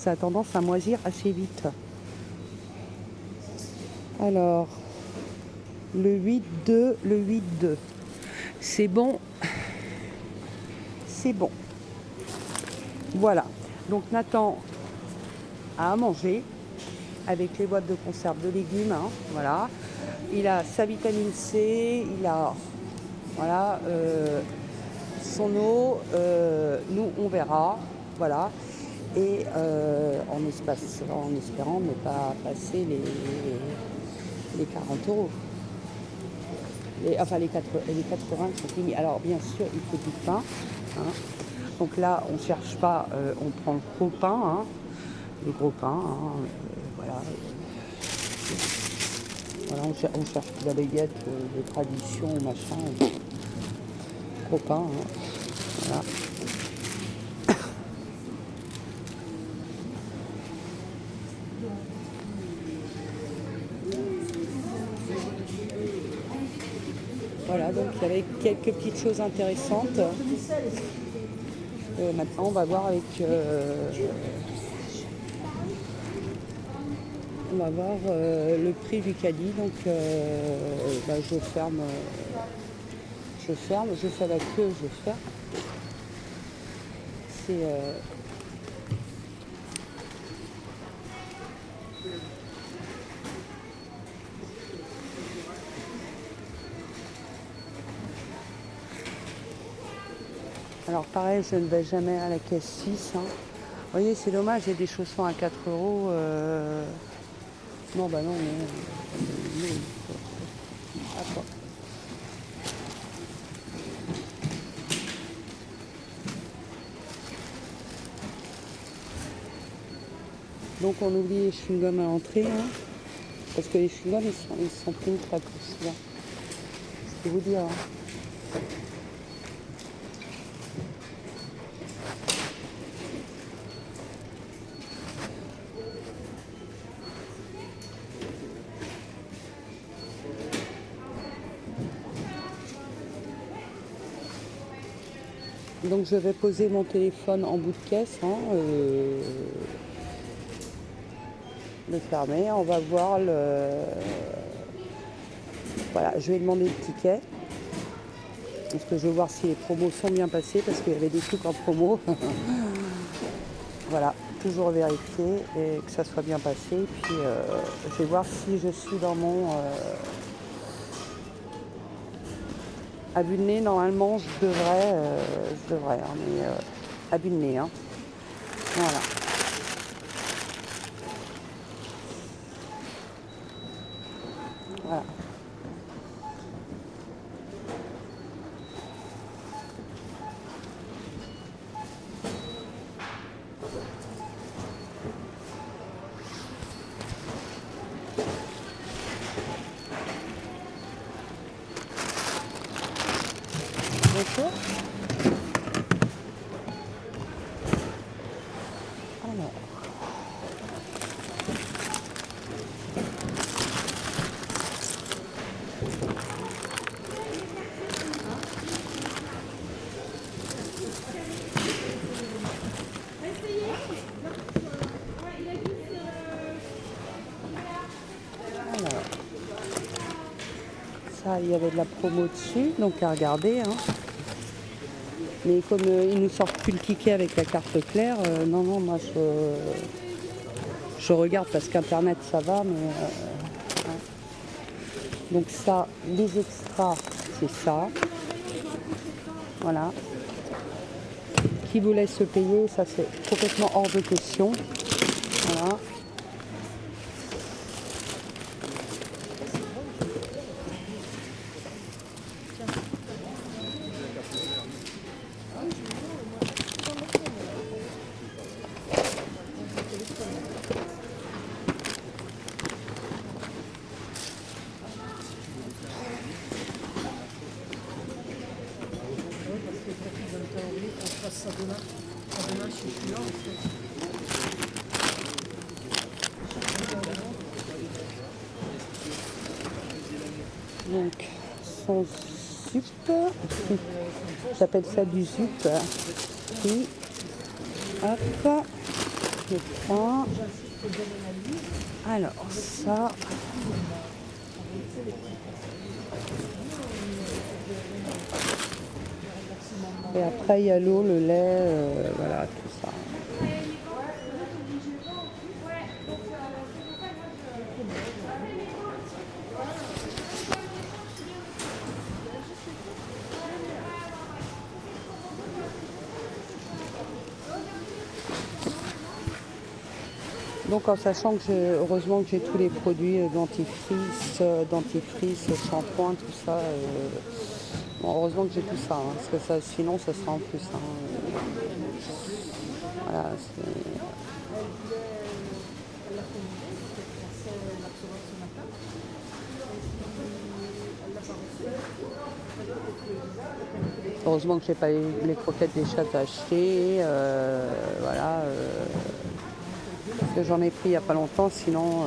a tendance à moisir assez vite. Alors, le 8-2, c'est bon. C'est bon. Voilà. Donc Nathan a à manger avec les boîtes de conserve de légumes. Hein, voilà. Il a sa vitamine C, il a voilà, son eau. Nous, on verra. Voilà. Et en espérant ne pas passer les 40 €. Enfin les 80 qui sont finis. Alors bien sûr, il faut du pain. Hein. Donc là, on ne cherche pas, on prend le gros pain. Hein. Le gros pain. Hein, voilà. Voilà, on cherche la baguette de tradition, machin. Gros pain. Hein. Voilà. Voilà, donc il y avait quelques petites choses intéressantes. Maintenant, on va voir avec... on va voir le prix du caddie. Donc, je ferme. Je fais la queue, je ferme. C'est... Alors pareil, je ne vais jamais à la caisse 6. Hein. Vous voyez, c'est dommage, j'ai des chaussons à 4 €. Non, bah non, non. Attends. Donc on oublie les chewing-gums à l'entrée, hein, parce que les chewing-gums, ils sont plus très là. Je peux vous dire. Hein. Donc je vais poser mon téléphone en bout de caisse, hein, le fermer, on va voir le... Voilà, je vais demander le ticket, parce que je veux voir si les promos sont bien passées, parce qu'il y avait des trucs en promo. Voilà, toujours vérifier et que ça soit bien passé. Puis je vais voir si je suis dans mon abus de nez. Normalement, je devrais, hein, mais abus de nez. Hein. Voilà. Voilà. D'accord. Alors. Alors. Ça, il y avait de la promo dessus, donc à regarder. Hein. Mais comme ils nous sortent plus le ticket avec la carte claire, non, moi je regarde parce qu'Internet ça va, mais ouais. Donc ça, les extras, c'est ça. Voilà. Qui vous laisse se payer, ça c'est complètement hors de question. Voilà. Donc, sans zup, j'appelle ça du zup. Puis, hop, je prends. Alors, ça. Et après, il y a l'eau, le lait, voilà, tout ça. Donc en sachant que heureusement que j'ai tous les produits dentifrice, shampoing, tout ça. Bon, heureusement que j'ai tout ça, hein, parce que ça, sinon ça sera en plus. Hein, voilà, heureusement que j'ai pas les croquettes des chats à acheter. Voilà. Parce que j'en ai pris il n'y a pas longtemps, sinon.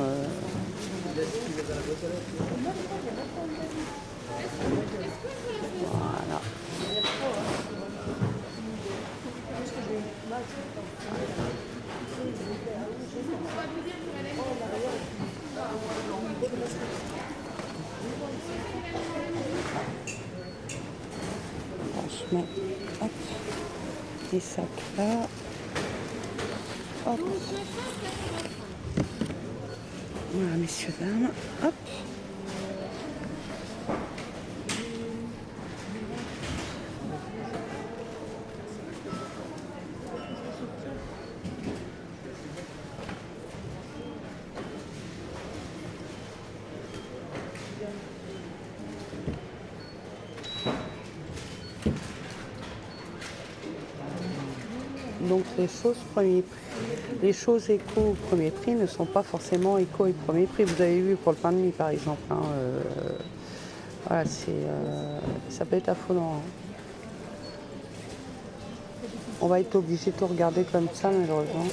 Voilà. Je mets hop, les sacs là. Hop. Voilà, messieurs, dames. Hop. Donc les choses premier prix. Les choses éco au premier prix ne sont pas forcément éco et premier prix. Vous avez vu pour le pain de mie par exemple. Hein, voilà, ça peut être affolant. Hein. On va être obligé de tout regarder comme ça malheureusement.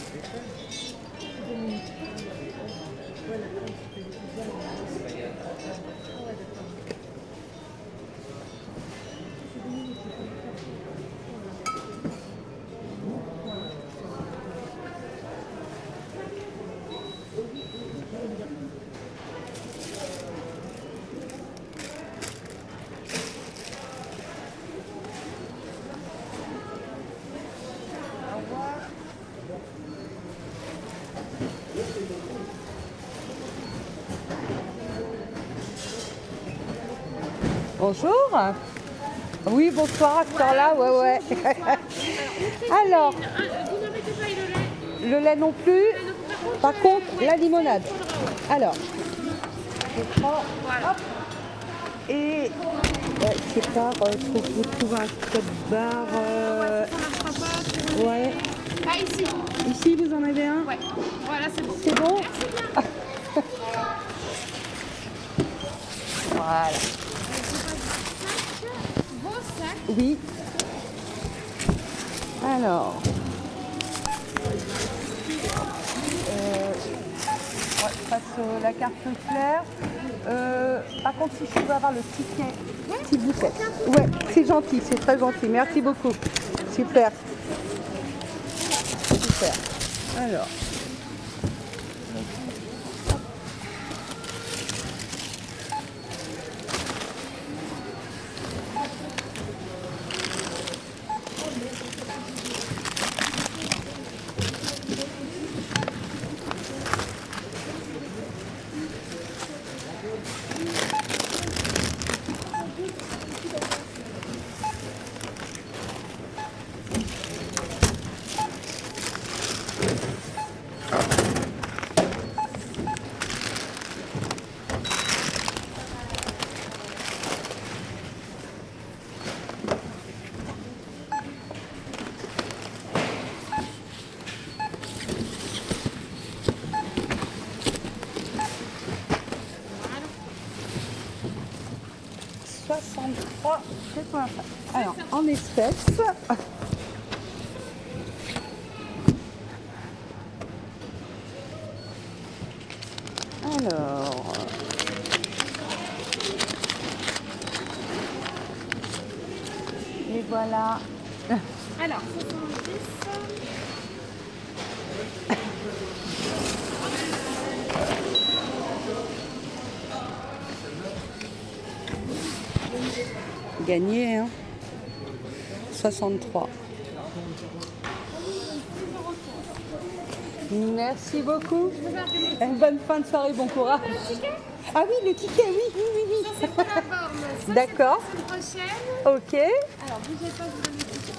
Bonjour. Oui, bonsoir à cette heure-là, ouais. Alors, Vous n'avez pas eu le lait. le lait non plus. Par contre, la limonade. Alors, je prends, hop, et c'est par, faut que je trouve un code barre. Ouais. Ah, ici. Ici, vous en avez un? Ouais. Voilà, c'est bon. C'est bon? Merci bien. Voilà. Vos sacs. Oui. Alors. Je passe la carte claire. Par contre, si je peux avoir le ticket, s'il vous plaît. Ouais, c'est gentil, c'est très gentil. Merci beaucoup. Super. Super. Alors. Alors, en espèces. Alors. Et voilà. Alors, 70. Gagné, hein. 63. Merci beaucoup. Bonne fin de soirée, bon courage. Ah oui, le ticket, oui. C'est pour la borne. Ça, D'accord. c'est pour la semaine prochaine. Ok. Alors, bougez pas, je vous donne le ticket.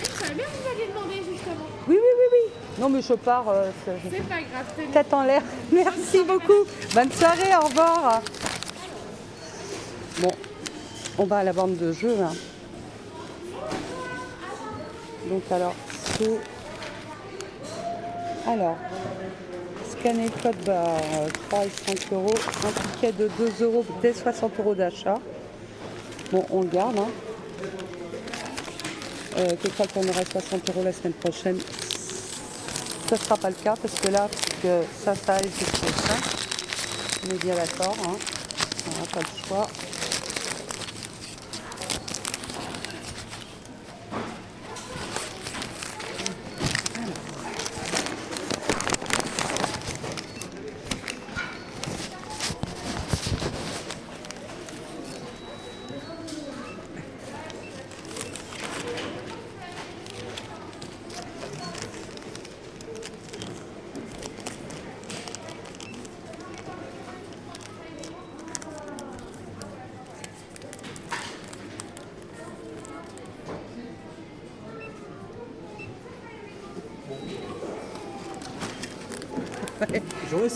Je savais bien que vous alliez demander justement. Oui. Non, mais je pars. C'est pas grave, c'est bon. Tête en l'air. Merci beaucoup. Bonne soirée, au revoir. Bon, on va à la borne de jeu. Hein. Donc alors, c'est... Alors, scanner le code barre, 3 et 5 euros. Un ticket de 2 euros dès 60 euros d'achat. Bon, on le garde. Hein. Quelqu'un qu'on aura 60 euros la semaine prochaine, ça ne sera pas le cas parce que là, ça aille jusqu'au 5. On est bien d'accord. Hein. On n'a pas le choix.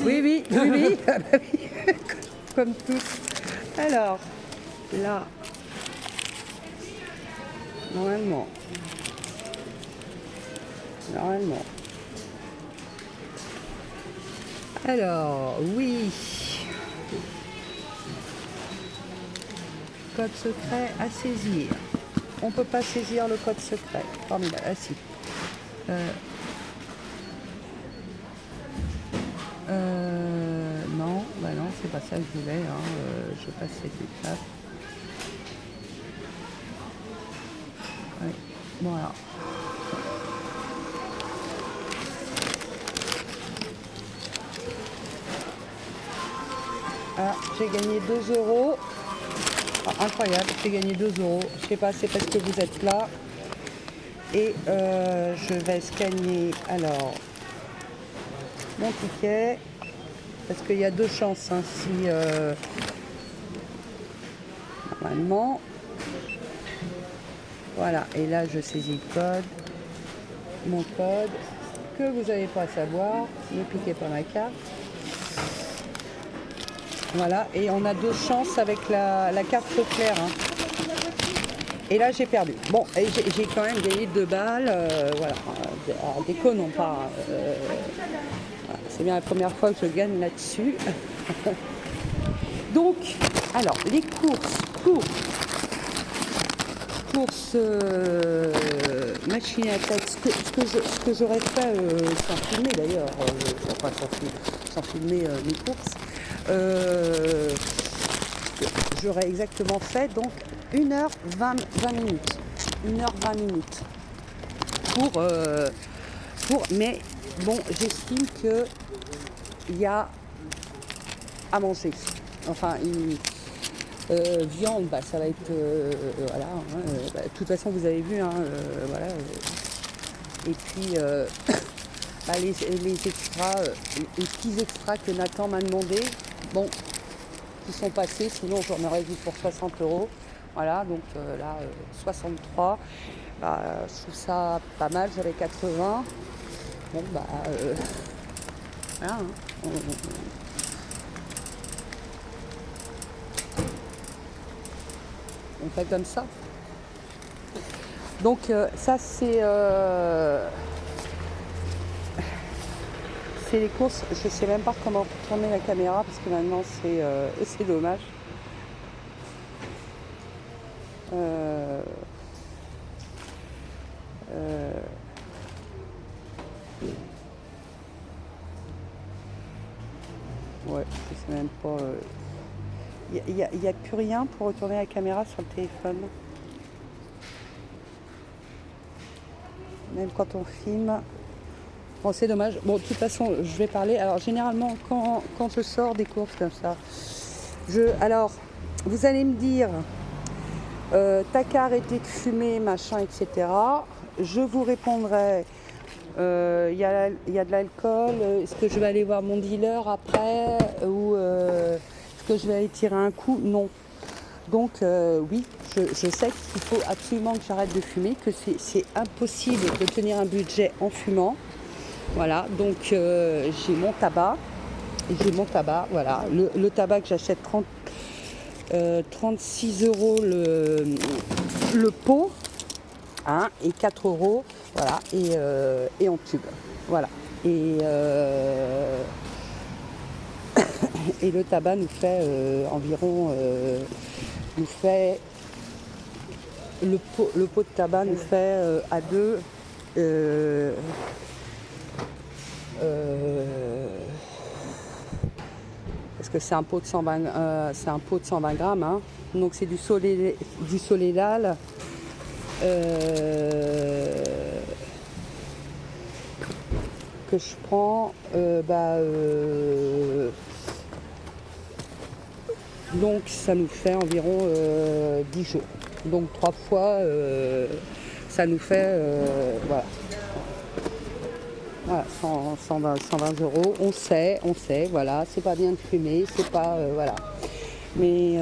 Oui. Ah bah oui. Comme tous. Alors, là, normalement. Alors, oui. Code secret à saisir. On ne peut pas saisir le code secret. Formidable. Ah si. Non, c'est pas ça que je voulais. Hein. Je passe cette étape. Oui, voilà. Ah, j'ai gagné 2 euros. Ah, incroyable, j'ai gagné 2 euros. Je sais pas, c'est parce que vous êtes là. Et je vais scanner alors mon ticket. Parce qu'il y a deux chances. Hein, si normalement. Voilà, et là je saisis le code, mon code, que vous n'avez pas à savoir, ne piquez pas ma carte. Voilà, et on a 2 chances avec la carte feu clair. Hein. Et là j'ai perdu. Bon, et j'ai quand même gagné 2 balles, voilà, déconnons pas. Voilà, c'est bien la première fois que je gagne là-dessus. Donc, alors, les courses machine à texte, ce que j'aurais fait sans filmer d'ailleurs, enfin sans filmer mes courses, j'aurais exactement fait donc 1h20 minutes. 1h20 minutes. Mais bon, j'estime qu'il y a à manger. Enfin, viande, bah, ça va être voilà. Bah, de toute façon, vous avez vu, hein, voilà. Et puis bah, les extras, les petits extras que Nathan m'a demandé, bon, qui sont passés. Sinon, j'en aurais vu pour 60 €. Voilà, donc là, 63. Bah, je trouve ça pas mal. J'avais 80. Bon, bah, voilà. Hein, on fait comme ça. Donc ça c'est les courses. Je sais même pas comment tourner la caméra parce que maintenant c'est dommage. Ouais, je sais même pas. Il n'y a plus rien pour retourner la caméra sur le téléphone. Même quand on filme. Bon, c'est dommage. Bon, de toute façon, je vais parler. Alors, généralement, quand je sors des courses comme ça, alors, vous allez me dire, t'as qu'à arrêter de fumer, machin, etc. Je vous répondrai, il y a de l'alcool. Est-ce que je vais aller voir mon dealer après ou est-ce que je vais aller tirer un coup? Non. Donc oui, je sais qu'il faut absolument que j'arrête de fumer, que c'est impossible de tenir un budget en fumant. Voilà, donc j'ai mon tabac, voilà. Le tabac que j'achète 36 € le pot, hein, et 4 €, voilà, et en tube. Voilà. Et le tabac nous fait environ le pot de tabac nous fait à deux parce que c'est un pot de 120 grammes, hein. Donc c'est du solédal, que je prends, donc ça nous fait environ 10 jours. Donc 3 fois, ça nous fait voilà. Voilà, 120 €. On sait, voilà, c'est pas bien de fumer, c'est pas, voilà. Mais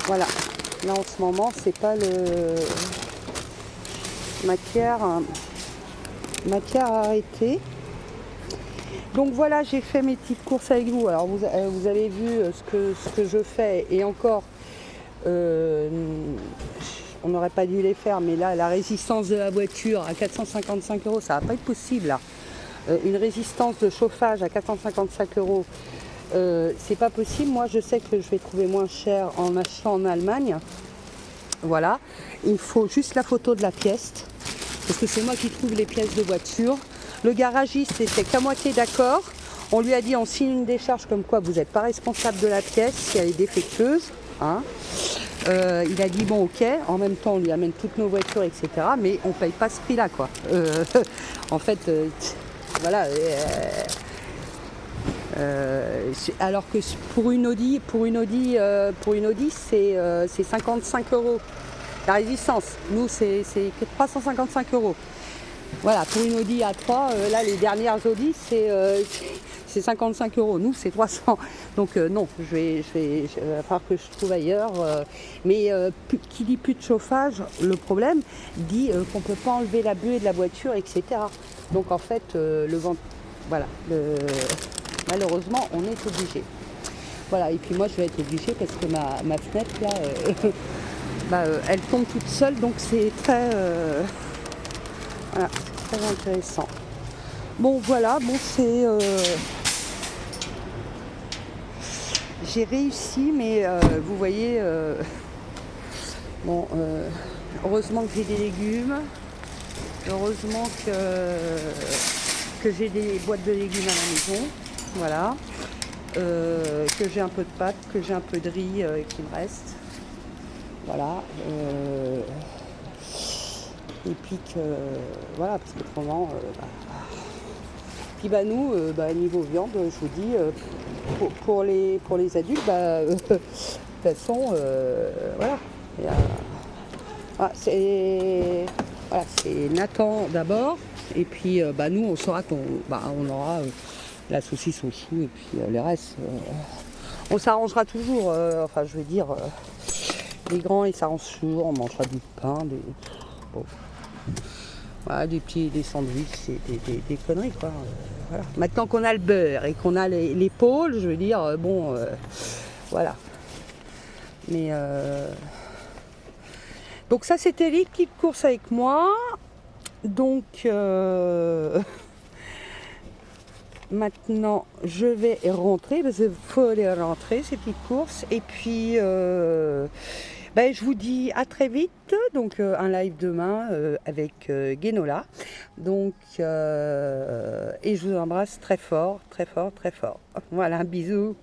voilà, là en ce moment, c'est pas le matière à arrêter. Donc voilà, j'ai fait mes petites courses avec vous. Alors vous avez vu ce que je fais, et encore, on n'aurait pas dû les faire, mais là, la résistance de la voiture à 455 €, ça va pas être possible là. Une résistance de chauffage à 455 €, c'est pas possible. Moi, je sais que je vais trouver moins cher en achetant en Allemagne. Voilà, il me faut juste la photo de la pièce, parce que c'est moi qui trouve les pièces de voiture. Le garagiste était qu'à moitié d'accord. On lui a dit, on signe une décharge comme quoi vous n'êtes pas responsable de la pièce si elle est défectueuse. Hein. Il a dit bon, ok, en même temps on lui amène toutes nos voitures, etc. Mais on ne paye pas ce prix-là, quoi. En fait, voilà. Alors que pour une Audi, c'est 55 € la résistance. Nous, c'est 355 €. Voilà, pour une Audi A3, là les dernières Audi, c'est c'est 55 €. Nous, c'est 300. Donc non, il va falloir que je trouve ailleurs. Mais qui dit plus de chauffage, le problème dit qu'on ne peut pas enlever la buée de la voiture, etc. Donc en fait, le vent, voilà, malheureusement, on est obligé. Voilà, et puis moi, je vais être obligée parce que ma fenêtre, là, elle tombe toute seule, donc c'est très, voilà, c'est très intéressant. Bon, voilà, bon, c'est... j'ai réussi, mais vous voyez, bon, heureusement que j'ai des légumes, heureusement que j'ai des boîtes de légumes à la maison, voilà, que j'ai un peu de pâtes, que j'ai un peu de riz qui me reste, voilà, et puis que, voilà, parce que autrement, puis nous, niveau viande, je vous dis, pour les adultes, de toute façon, voilà. C'est Nathan d'abord, et puis nous, on saura on aura la saucisse au chou, et puis les restes, on s'arrangera toujours. Enfin, je veux dire, les grands, ils s'arrangent toujours, on mangera du pain, bon. Voilà, des sandwichs, des conneries, quoi. Voilà. Maintenant qu'on a le beurre et qu'on a l'épaule, je veux dire, bon, voilà. Mais donc ça, c'était les petites courses avec moi. Donc maintenant, je vais rentrer parce qu'il faut les rentrer, ces petites courses. Et puis, je vous dis à très vite. Donc un live demain avec Guénola. Donc et je vous embrasse très fort, très fort, très fort. Voilà, bisous.